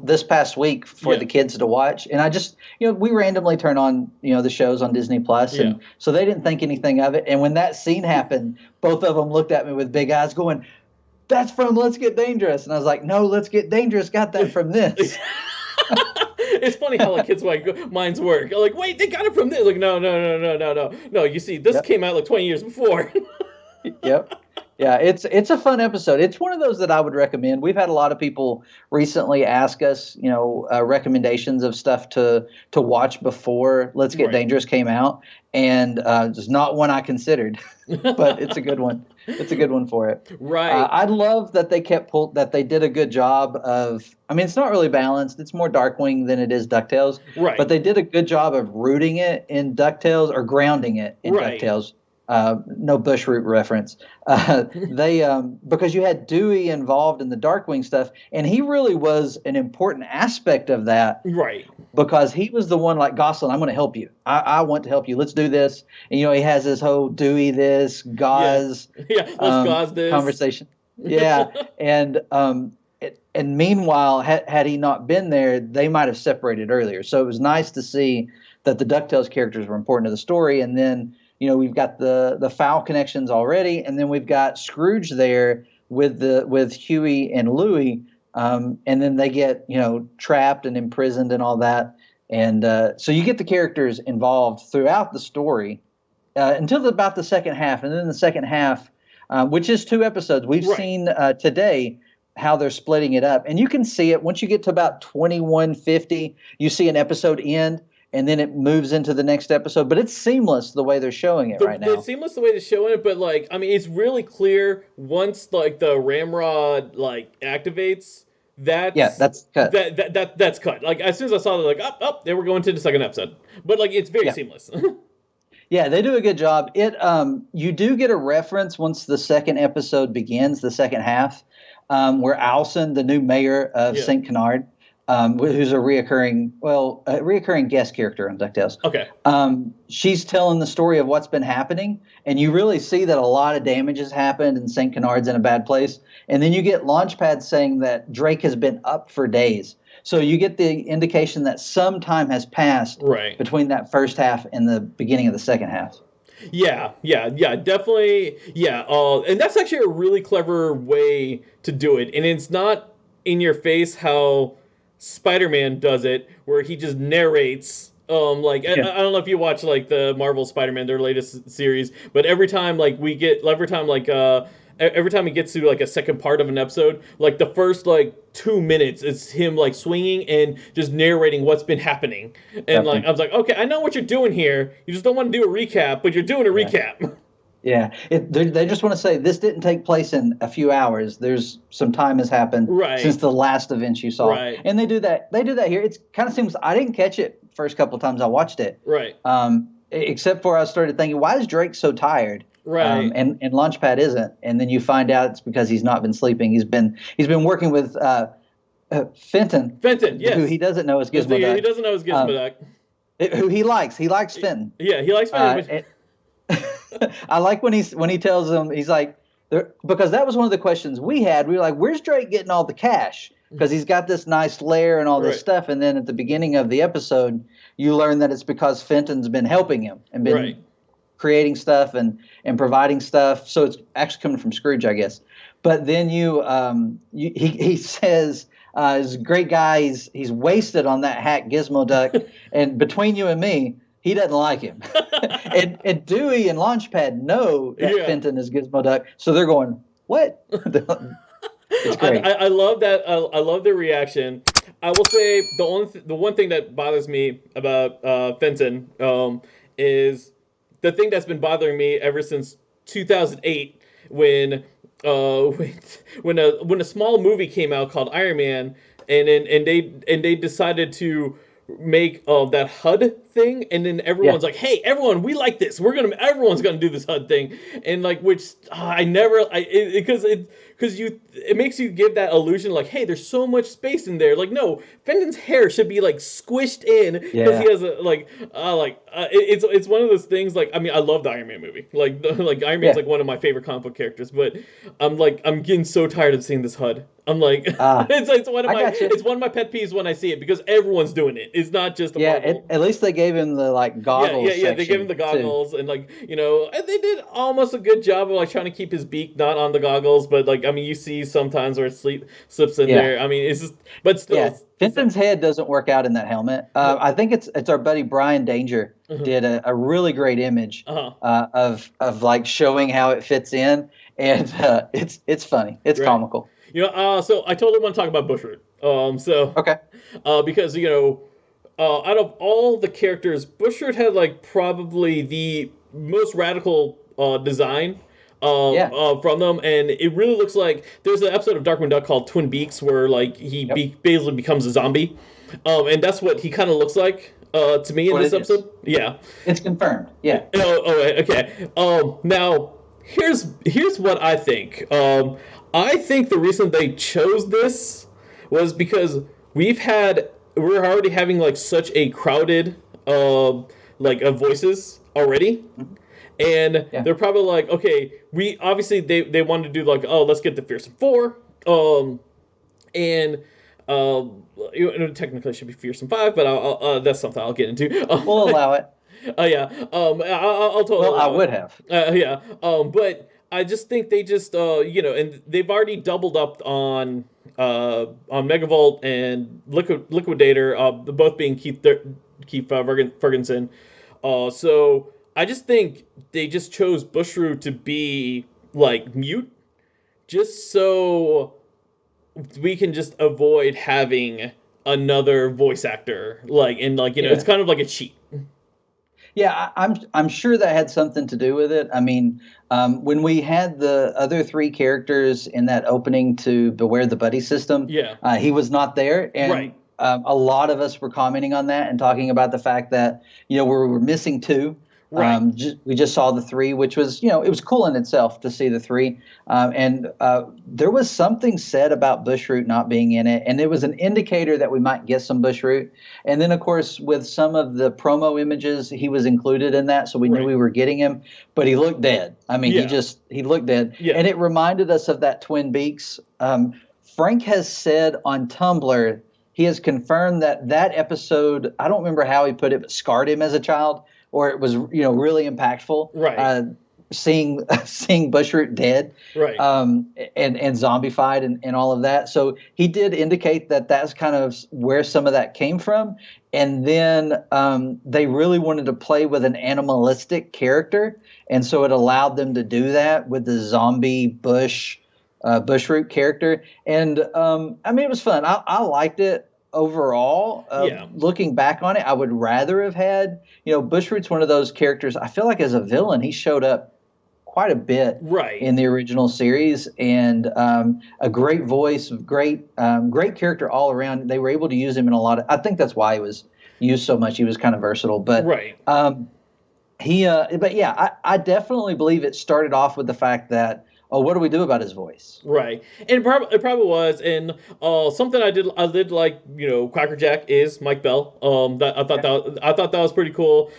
this past week for the kids to watch, and I just, we randomly turn on, the shows on Disney Plus, and so they didn't think anything of it. And when that scene happened, both of them looked at me with big eyes, going, "That's from Let's Get Dangerous," and I was like, "No, Let's Get Dangerous got that from this." It's funny how kids' minds work. Like, wait, they got it from this. Like, no. You see, this came out like 20 years before. Yep. Yeah, it's a fun episode. It's one of those that I would recommend. We've had a lot of people recently ask us, recommendations of stuff to watch before Let's Get Dangerous came out, and it's not one I considered, but it's a good one. It's a good one for it. Right. I love that they that they did a good job of. I mean, it's not really balanced. It's more Darkwing than it is DuckTales. Right. But they did a good job of rooting it in DuckTales or grounding it in DuckTales. No Bushroot reference. Because you had Dewey involved in the Darkwing stuff, and he really was an important aspect of that. Right. Because he was the one like, "Gosselin, I'm going to help you. I want to help you. Let's do this." And he has this whole Dewey this, Gauze let's Gauze this conversation. Yeah, and meanwhile, had he not been there, they might have separated earlier. So it was nice to see that the DuckTales characters were important to the story, and then. We've got the foul connections already, and then we've got Scrooge there with Huey and Louie, and then they get trapped and imprisoned and all that, and so you get the characters involved throughout the story until about the second half, and then the second half, which is 2 episodes, we've seen today how they're splitting it up, and you can see it once you get to about 21:50. You see an episode end. And then it moves into the next episode, but it's seamless the way they're showing it right now. It's seamless the way they're showing it, but it's really clear once the ramrod activates. That's cut. That's cut. Like as soon as I saw it, they were going to the second episode, but it's very seamless. Yeah, they do a good job. You do get a reference once the second episode begins, the second half, where Alison, the new mayor of St. Canard. Who's a reoccurring guest character on DuckTales. Okay. She's telling the story of what's been happening, and you really see that a lot of damage has happened and St. Canard's in a bad place. And then you get Launchpad saying that Drake has been up for days. So you get the indication that some time has passed between that first half and the beginning of the second half. Yeah, definitely. Yeah, and that's actually a really clever way to do it. And it's not in your face how Spider-Man does it, where he just narrates. I don't know if you watch the Marvel Spider-Man, their latest series, but every time he gets to a second part of an episode, the first 2 minutes is him swinging and just narrating what's been happening. And I was like, okay, I know what you're doing here. You just don't want to do a recap, but you're doing a recap. Yeah, they just want to say this didn't take place in a few hours. There's some time has happened since the last events you saw, and they do that. They do that here. It kind of seems I didn't catch it first couple of times I watched it, except for I started thinking, why is Drake so tired? And Launchpad isn't, and then you find out it's because he's not been sleeping. He's been working with Fenton. Fenton, yes. Who he doesn't know is Gizmo Duck. He doesn't know is Gizmo Duck. Who he likes. He likes Fenton. Yeah, he likes Fenton. I like when he tells him, he's like, because that was one of the questions we had. We were like, where's Drake getting all the cash? Because he's got this nice lair and all this stuff. And then at the beginning of the episode, you learn that it's because Fenton's been helping him and been creating stuff and providing stuff. So it's actually coming from Scrooge, I guess. But then he says, he's a great guy. He's wasted on that hack Gizmo Duck. And between you and me, he doesn't like him. and Dewey and Launchpad know that Fenton is Gizmo Duck. So they're going, what? It's great. I love that. I love their reaction. I will say the one thing that bothers me about Fenton is the thing that's been bothering me ever since 2008 when a small movie came out called Iron Man and they decided to make that HUD thing, and then everyone's like, "Hey, everyone, we like this. Everyone's gonna do this HUD thing," and like, which because it makes you give that illusion like, "Hey, there's so much space in there." Like, no, Fenton's hair should be like squished in because he has it's one of those things. Like, I mean, I love the Iron Man movie. Like Iron Man's like one of my favorite comic book characters, but I'm getting so tired of seeing this HUD. I'm like, it's one of my pet peeves when I see it because everyone's doing it. It's not just at least they gave him the like goggles. Yeah. They gave him the goggles too. And like and they did almost a good job of like trying to keep his beak not on the goggles, but like I mean you see sometimes where it slips in there. I mean it's just, but still. Yeah. Fenton's head doesn't work out in that helmet. I think it's our buddy Brian Danger did a really great image of like showing how it fits in, and it's funny. It's comical. So I totally want to talk about Bushroot. Because out of all the characters, Bushroot had like probably the most radical design from them, and it really looks like there's an episode of Darkwing Duck called Twin Beaks where like he basically becomes a zombie, and that's what he kind of looks like to me in this episode. Yeah, it's confirmed. Yeah. Okay. Now here's what I think. I think the reason they chose this was because we're already having like such a crowded of voices already, and they're probably like, okay, we obviously they wanted to do like, oh, let's get the Fearsome Four, technically it should be Fearsome Five, but that's something I'll get into. We'll allow it. I'll totally. Well, I would have. But I just think they just and they've already doubled up on Megavolt and Liquidator, both being Keith Ferguson. So I just think they just chose Bushroot to be like mute, just so we can just avoid having another voice actor it's kind of like a cheat. Yeah, I'm sure that had something to do with it. I mean, when we had the other three characters in that opening to Beware the Buddy system, he was not there, and a lot of us were commenting on that and talking about the fact that we were missing two. We just saw the three, which was it was cool in itself to see the three, and there was something said about Bushroot not being in it, and it was an indicator that we might get some Bushroot. And then of course with some of the promo images, he was included in that, so we knew we were getting him, but he looked dead. I mean, he looked dead, and it reminded us of that Twin Beaks. Frank has said on Tumblr, he has confirmed that episode, I don't remember how he put it, but scarred him as a child. Or it was, really impactful. Right. Seeing Bushroot dead. Right. And zombified and all of that. So he did indicate that that's kind of where some of that came from. And then they really wanted to play with an animalistic character, and so it allowed them to do that with the zombie Bushroot character. And I mean, it was fun. I liked it. Overall, looking back on it, I would rather have had, Bushroot's one of those characters. I feel like as a villain, he showed up quite a bit in the original series, and a great voice, great character all around. They were able to use him in a lot of. I think that's why he was used so much. He was kind of versatile, but I definitely believe it started off with the fact that. Oh, what do we do about his voice? Right, and it probably was, and something I did like, Quacker Jack is Mike Bell. I thought that was pretty cool.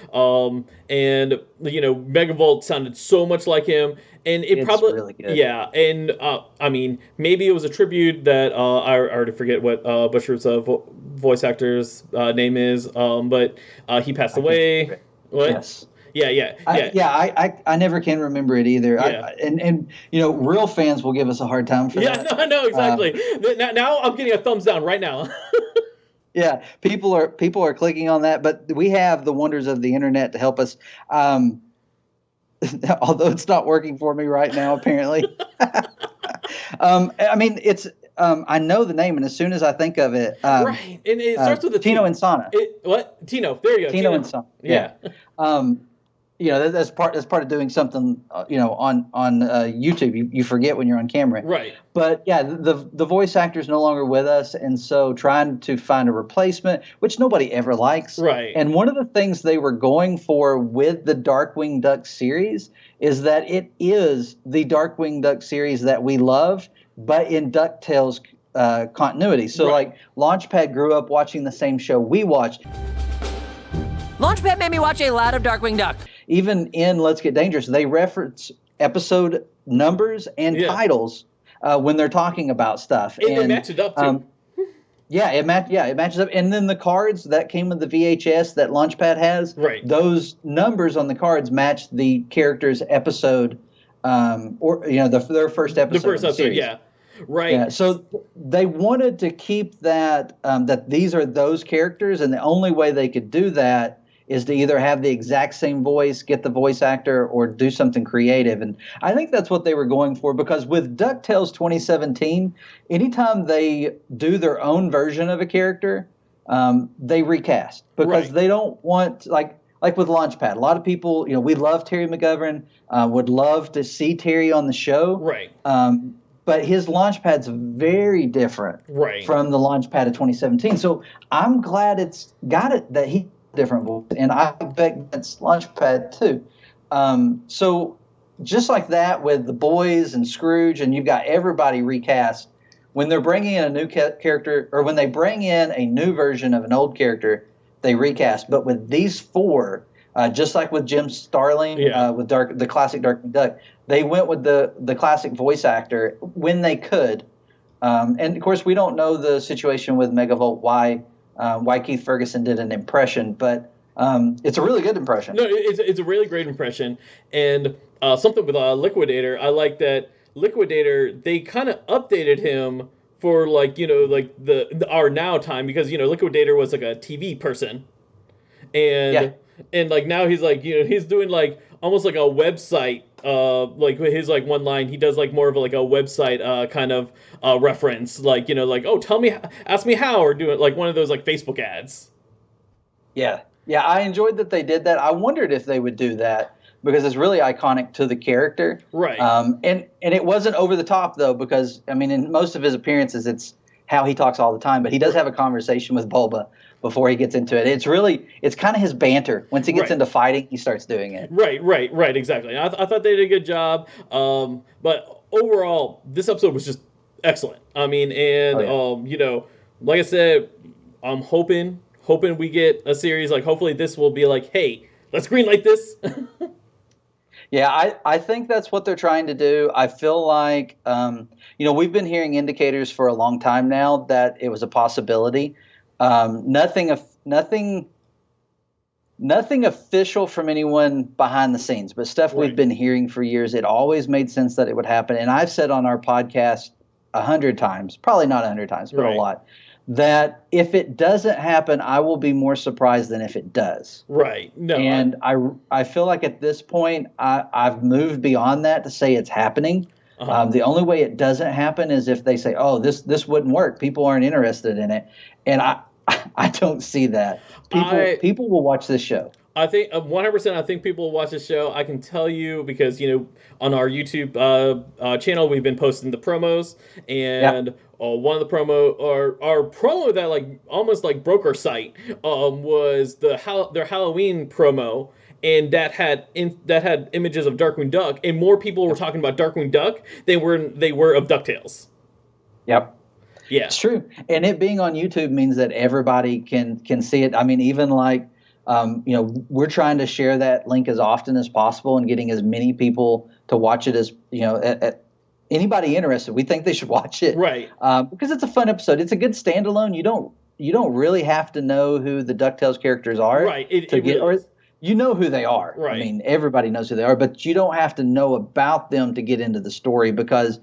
And Megavolt sounded so much like him, and it's probably really good. Yeah, and I mean, maybe it was a tribute that I already forget what Bushroot's voice actor's name is, but he passed away. What? Yes. I never can remember it either. Yeah. And real fans will give us a hard time for that. Yeah, no, exactly. Now I'm getting a thumbs down right now. Yeah, people are clicking on that, but we have the wonders of the internet to help us. Although it's not working for me right now, apparently. I mean, it's. I know the name, and as soon as I think of it, right, and it starts with a Tino T. Insana. What? Tino? There you go. Tino Insana. Yeah. That's part of doing something. On YouTube, you forget when you're on camera. Right. But yeah, the voice actor is no longer with us, and so trying to find a replacement, which nobody ever likes. Right. And one of the things they were going for with the Darkwing Duck series is that it is the Darkwing Duck series that we love, but in DuckTales continuity. So like Launchpad grew up watching the same show we watched. Launchpad made me watch a lot of Darkwing Duck. Even in Let's Get Dangerous, they reference episode numbers and titles when they're talking about stuff. And they match it up too. It matches up. And then the cards that came with the VHS that Launchpad has, those numbers on the cards match the character's episode, their first episode. The first episode, yeah. Right. Yeah, so they wanted to keep that that these are those characters, and the only way they could do that is to either have the exact same voice, get the voice actor, or do something creative. And I think that's what they were going for, because with DuckTales 2017, anytime they do their own version of a character, they recast, because they don't want, like with Launchpad, a lot of people, we love Terry McGovern, would love to see Terry on the show. Right. But his Launchpad's very different from the Launchpad of 2017. So I'm glad it's got it, that he different voice, and I bet that's Launchpad too. So just like that with the boys and Scrooge, and you've got everybody recast. When they're bringing in a new character, or when they bring in a new version of an old character, they recast. But with these four, just like with Jim Starlin, with the classic Darkwing Duck, they went with the classic voice actor when they could. And of course, we don't know the situation with Megavolt, why Keith Ferguson did an impression, but it's a really good impression. No, it's a really great impression. And something with Liquidator, I like that Liquidator, they kind of updated him for the our now time, because Liquidator was like a TV person, and like now he's he's doing almost like a website, like his one line, he does more of a website kind of reference, oh, ask me how, or do it one of those Facebook ads. Yeah, I enjoyed that they did that. I wondered if they would do that, because it's really iconic to the character. Right. And it wasn't over the top though, because in most of his appearances, it's how he talks all the time, but he does have a conversation with Bulba before he gets into it. It's kind of his banter. Once he gets into fighting, he starts doing it. Right, exactly. I thought they did a good job. But overall, this episode was just excellent. I mean, and like I said, I'm hoping we get a series. Hopefully this will be hey, let's greenlight this. Yeah, I think that's what they're trying to do. I feel like, we've been hearing indicators for a long time now that it was a possibility. Nothing official from anyone behind the scenes, but stuff we've been hearing for years. It always made sense that it would happen. And I've said on our podcast 100 times, probably not 100 times, but a lot, that if it doesn't happen, I will be more surprised than if it does. Right. No. And I feel like at this point, I've moved beyond that to say it's happening. The only way it doesn't happen is if they say, "Oh, this wouldn't work. People aren't interested in it," and I don't see that. People will watch this show. I think 100%. I think people will watch the show. I can tell you because on our YouTube channel we've been posting the promos, and one of the our promo that almost broke our site was their Halloween promo. And that had images of Darkwing Duck, and more people were talking about Darkwing Duck than they were of DuckTales. Yep. Yeah. It's true. And it being on YouTube means that everybody can see it. I mean, even we're trying to share that link as often as possible and getting as many people to watch it as, anybody interested. We think they should watch it. Right. Because it's a fun episode. It's a good standalone. You don't really have to know who the DuckTales characters are. Right. you know who they are. Right. I mean, everybody knows who they are, but you don't have to know about them to get into the story because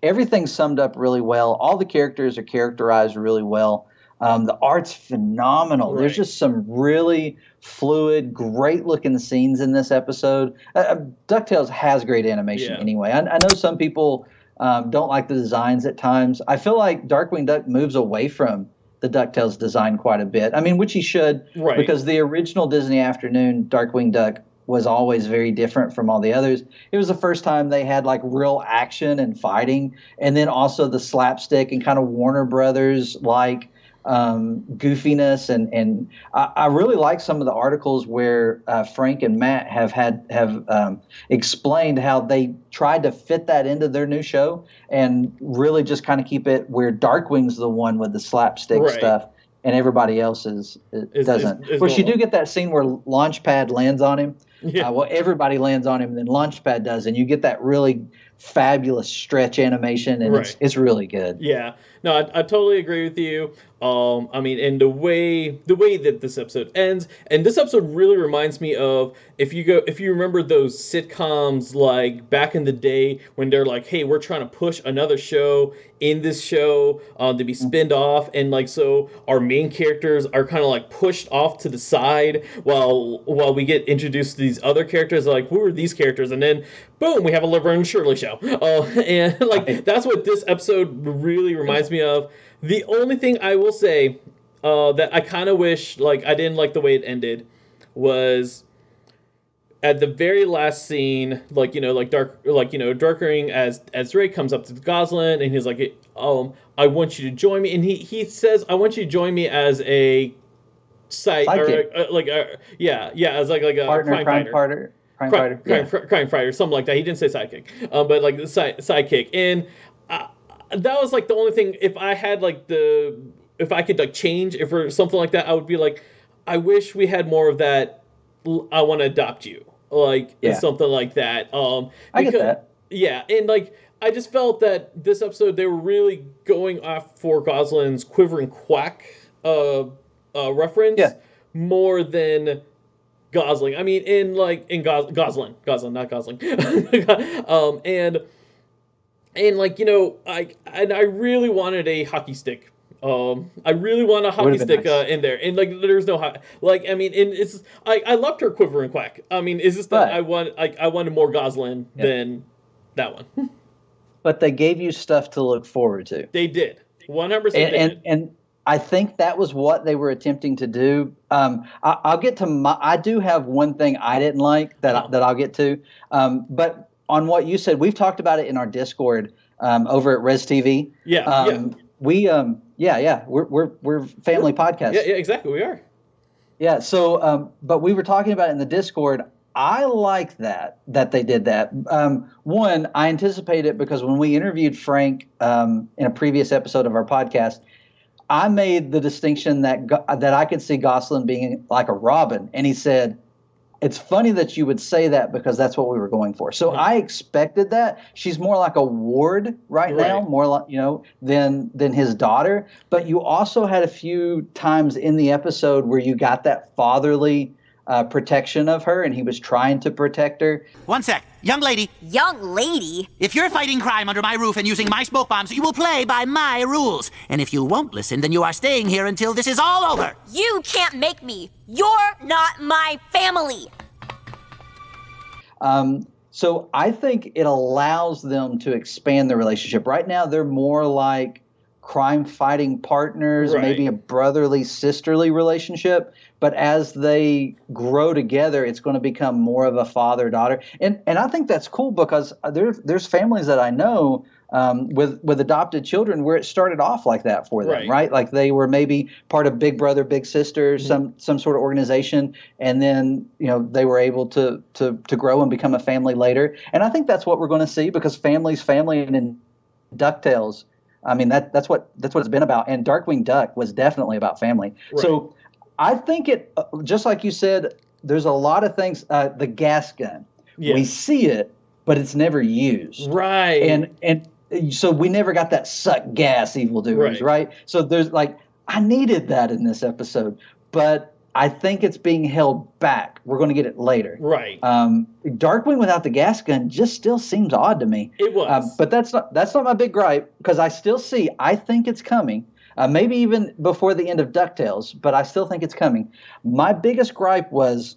everything's summed up really well. All the characters are characterized really well. The art's phenomenal. Right. There's just some really fluid, great-looking scenes in this episode. DuckTales has great animation anyway. I know some people don't like the designs at times. I feel like Darkwing Duck moves away from the DuckTales design quite a bit. I mean, which he should, because the original Disney Afternoon Darkwing Duck was always very different from all the others. It was the first time they had like real action and fighting, and then also the slapstick and kind of Warner Brothers like goofiness. And I really like some of the articles where Frank and Matt have explained how they tried to fit that into their new show and really just kind of keep it where Darkwing's the one with the slapstick stuff and everybody else doesn't. Of course, you do get that scene where Launchpad lands on him. Well, everybody lands on him, and then Launchpad does, and you get that really fabulous stretch animation, and it's really good. Yeah, no, I totally agree with you. I mean, and the way that this episode ends, and this episode really reminds me of if you remember those sitcoms like back in the day when they're like, hey, we're trying to push another show in this show to be spinned off, and like so our main characters are kind of like pushed off to the side while we get introduced to these other characters. Like, who are these characters? And then boom, we have a Laverne and Shirley show, and like that's what this episode really reminds me of. The only thing I will say that I kind of wish, like, I didn't like the way it ended, was at the very last scene, like, Darkwing as Ray comes up to Goslin, and he's like, I want you to join me, and he says, I want you to join me as a sidekick, as like a partner, crime fighter, something like that. He didn't say sidekick, but like the sidekick, and that was like the only thing. If I had like if I could like change it for something like that, I would be like, I wish we had more of that. I want to adopt you, like something like that. I get that. Yeah, and like I just felt that this episode they were really going off for Goslin's quivering quack reference more than Gosling. I mean, Goslin, not Gosling. And like, I really wanted a hockey stick. I really want a hockey stick nice. In there, and like there's no I mean, and it's I loved her quiver and quack. I mean, is this that I wanted more Goslin than that one. But they gave you stuff to look forward to. They did 100%. And I think that was what they were attempting to do. I'll get to I do have one thing I didn't like that I'll get to, but. On what you said, we've talked about it in our Discord over at Res TV. We're family podcasts. Yeah, exactly, we are. Yeah, so but we were talking about it in the Discord. I like that they did that. One, I anticipate it because when we interviewed Frank in a previous episode of our podcast, I made the distinction that I could see Goslin being like a Robin, and he said, it's funny that you would say that because that's what we were going for. So I expected that. She's more like a ward right now, more like, than his daughter. But you also had a few times in the episode where you got that fatherly protection of her, and he was trying to protect her. One sec. Young lady. Young lady? If you're fighting crime under my roof and using my smoke bombs, you will play by my rules. And if you won't listen, then you are staying here until this is all over. You can't make me. You're not my family. So I think it allows them to expand the relationship. Right now, they're more like crime-fighting partners, maybe a brotherly, sisterly relationship. But as they grow together, it's going to become more of a father-daughter. And I think that's cool because there's families that I know with adopted children where it started off like that for them, right? Like they were maybe part of Big Brother, Big Sister, some sort of organization, and then they were able to grow and become a family later. And I think that's what we're going to see because family's family, and in DuckTales, I mean that's what it's been about. And Darkwing Duck was definitely about family. So I think it, just like you said, there's a lot of things. The gas gun, we see it, but it's never used, and so we never got that suck gas evildoers, right? So there's I needed that in this episode, but I think it's being held back. We're going to get it later. Right. Darkwing without the gas gun just still seems odd to me. It was. But that's not my big gripe, because I think it's coming. Maybe even before the end of DuckTales, but I still think it's coming. My biggest gripe was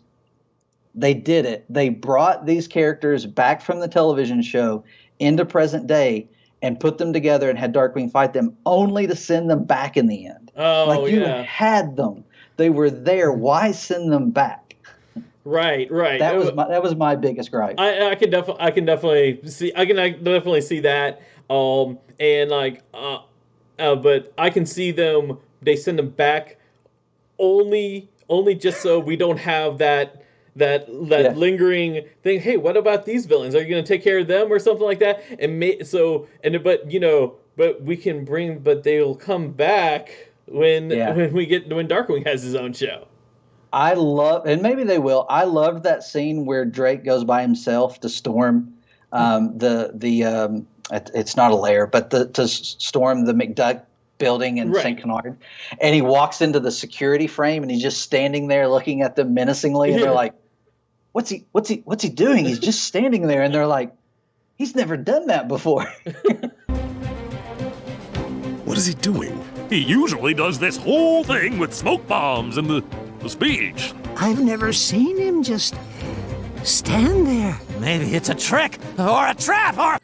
they did it. They brought these characters back from the television show into present day and put them together and had Darkwing fight them, only to send them back in the end. Oh, you yeah. had them. They were there. Why send them back? Right. That was my biggest gripe. I can definitely see that. And like, but I can see them. They send them back only just so we don't have that lingering thing. Hey, what about these villains? Are you going to take care of them or something like that? But they'll come back when Darkwing has his own show. And maybe they will. I loved that scene where Drake goes by himself to storm it's not a lair, but to storm the McDuck building in St. Canard, and he walks into the security frame and he's just standing there looking at them menacingly, and they're like, what's he doing? He's just standing there, and they're like, he's never done that before. What is he doing? He usually does this whole thing with smoke bombs and the speech. I've never seen him just stand there. Maybe it's a trick or a trap or...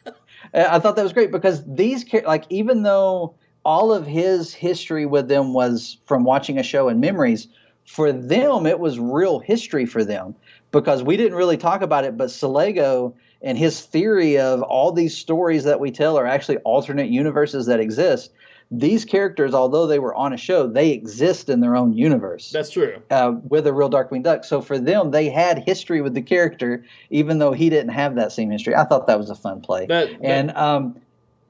I thought that was great, because these, like, even though all of his history with them was from watching a show and memories, for them it was real history for them, because we didn't really talk about it, but Salego and his theory of all these stories that we tell are actually alternate universes that exist. These characters, although they were on a show, they exist in their own universe. That's true. With a real Darkwing Duck. So for them, they had history with the character, even though he didn't have that same history. I thought that was a fun play. And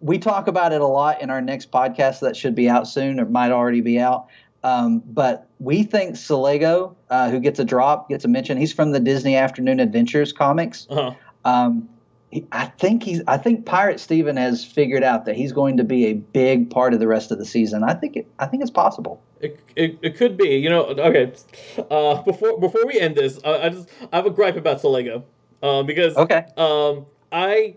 we talk about it a lot in our next podcast that should be out soon, or might already be out. But we think Salego, who gets a mention. He's from the Disney Afternoon Adventures comics. Uh-huh. I think Pirate Steven has figured out that he's going to be a big part of the rest of the season. I think it's possible. It could be. Okay. Before we end this, I have a gripe about Salego. Because I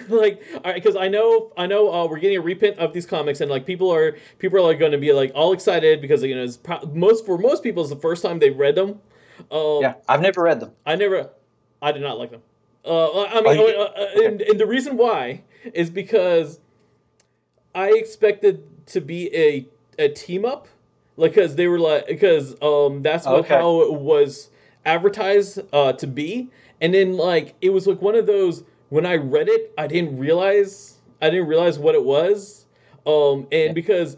like, all right, because I know we're getting a reprint of these comics, and like people are going to be like all excited because it's for most people it's the first time they've read them. I've never read them. I did not like them. And the reason why is because I expected to be a team up, because they were that's how it was advertised to be, and then like it was like one of those, when I read it I didn't realize what it was, because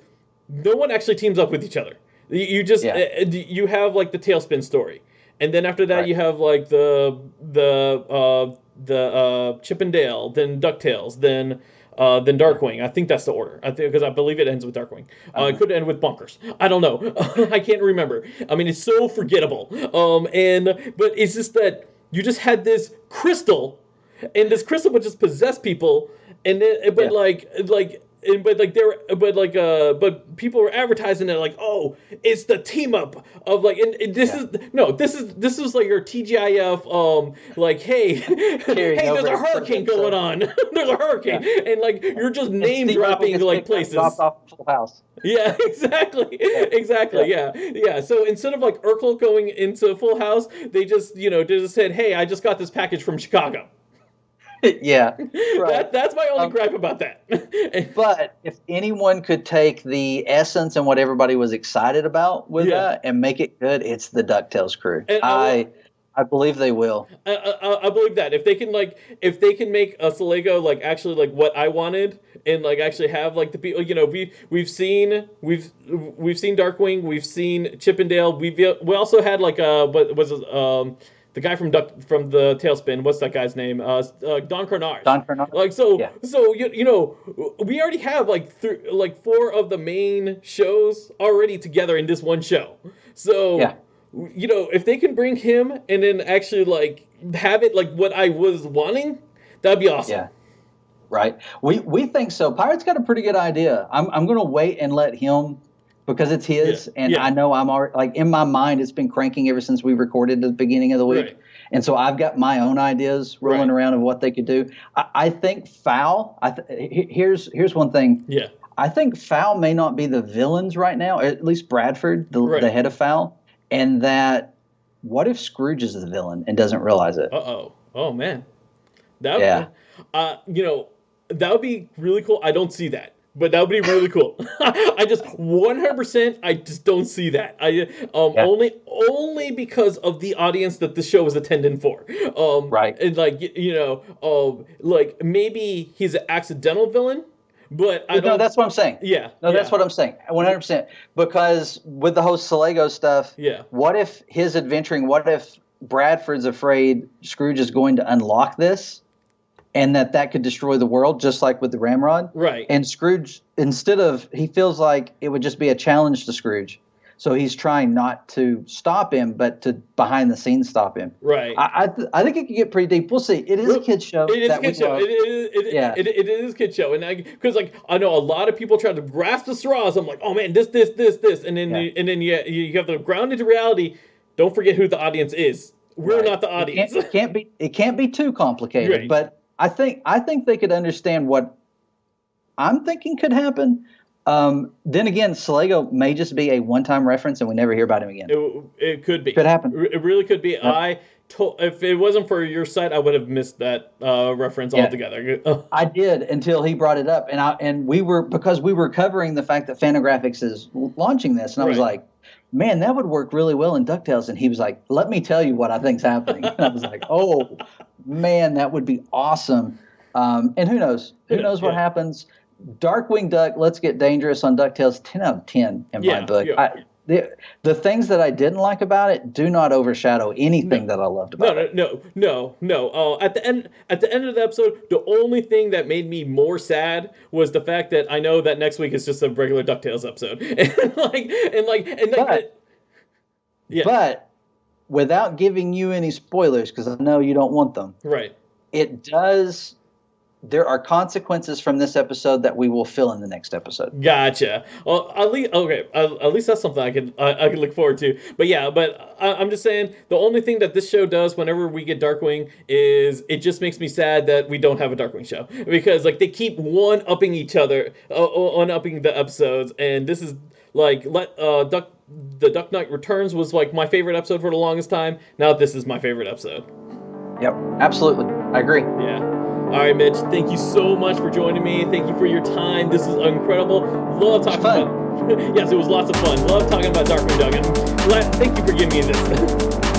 no one actually teams up with each other. You just you have like the Tailspin story. And then after that, you have like the Chip and Dale, then DuckTales, then Darkwing. I think that's the order. Because I believe it ends with Darkwing. It could end with Bonkers. I don't know. I can't remember. I mean, it's so forgettable. But it's just that you just had this crystal, and this crystal would just possess people, and then but people were advertising it like, oh, it's the team up of like, and this is like your TGIF, like, hey, there's a hurricane going on. There's a hurricane, and like you're just name dropping like places. Dropped off Full House. Yeah, exactly. Yeah. So instead of like Urkel going into Full House, they just said, hey, I just got this package from Chicago. Yeah, right. That's my only gripe about that. But if anyone could take the essence and what everybody was excited about with that and make it good, it's the DuckTales crew. And I believe they will. I believe that if they can make a Salego like actually like what I wanted, and like actually have like the people, we've seen Darkwing, we've seen Chip and Dale, we also had like the guy from the Tailspin, what's that guy's name? Don Carnage. Don Carnage. Like so we already have like 4 of the main shows already together in this one show. So if they can bring him and then actually like have it like what I was wanting, that'd be awesome. Yeah. Right. We think so. Pirate's got a pretty good idea. I'm going to wait and let him because it's his, and Yeah. I know I'm already like in my mind. It's been cranking ever since we recorded at the beginning of the week, Right. and so I've got my own ideas rolling around of what they could do. I think Fowl. Here's one thing. Yeah. I think Fowl may not be the villains right now, at least Bradford, the head of Fowl, and that what if Scrooge is the villain and doesn't realize it? Oh man, that that would be really cool. I don't see that, but that would be really cool. I just 100%. I just don't see that. Only because of the audience that the show is attending for. Right. And like maybe he's an accidental villain. But No, that's what I'm saying. Yeah. That's what I'm saying. 100%. Because with the whole Salego stuff, what if his adventuring, what if Bradford's afraid Scrooge is going to unlock this and that could destroy the world, just like with the Ramrod? Right. And Scrooge, he feels like it would just be a challenge to Scrooge. So he's trying not to stop him, but to behind the scenes stop him. Right. I think it could get pretty deep. We'll see. It is a kid's show. It is a kid's show. It is a kid's show. And because I know a lot of people try to grasp the straws. I'm like, oh man, this, and then you have to ground into reality. Don't forget who the audience is. We're not the audience. It can't be too complicated. Right. But I think they could understand what I'm thinking could happen. Then again, Salego may just be a one-time reference, and we never hear about him again. It could be. Could happen. It really could be. Yep. If it wasn't for your site, I would have missed that reference altogether. I did until he brought it up, and we were covering the fact that Fantagraphics is launching this, and I was like, man, that would work really well in DuckTales. And he was like, let me tell you what I think's happening. And I was like, oh man, that would be awesome. And who knows? Who knows what happens? Darkwing Duck, Let's Get Dangerous on DuckTales, 10 out of 10 in my book. Yeah. The things that I didn't like about it do not overshadow anything that I loved about it. No. At the end of the episode, the only thing that made me more sad was the fact that I know that next week is just a regular DuckTales episode, But without giving you any spoilers, because I know you don't want them. Right. It does. There are consequences from this episode that we will fill in the next episode. Gotcha. Well, at least that's something I could look forward to. But I'm just saying the only thing that this show does whenever we get Darkwing is it just makes me sad that we don't have a Darkwing show, because like they keep one-upping each other, one-upping the episodes, and this is like the Duck Knight Returns was like my favorite episode for the longest time. Now this is my favorite episode. Yep, absolutely. I agree. Yeah. All right, Mitch, thank you so much for joining me. Thank you for your time. This is incredible. Love talking about... Yes, it was lots of fun. Love talking about Darkwing Duck. Thank you for giving me this.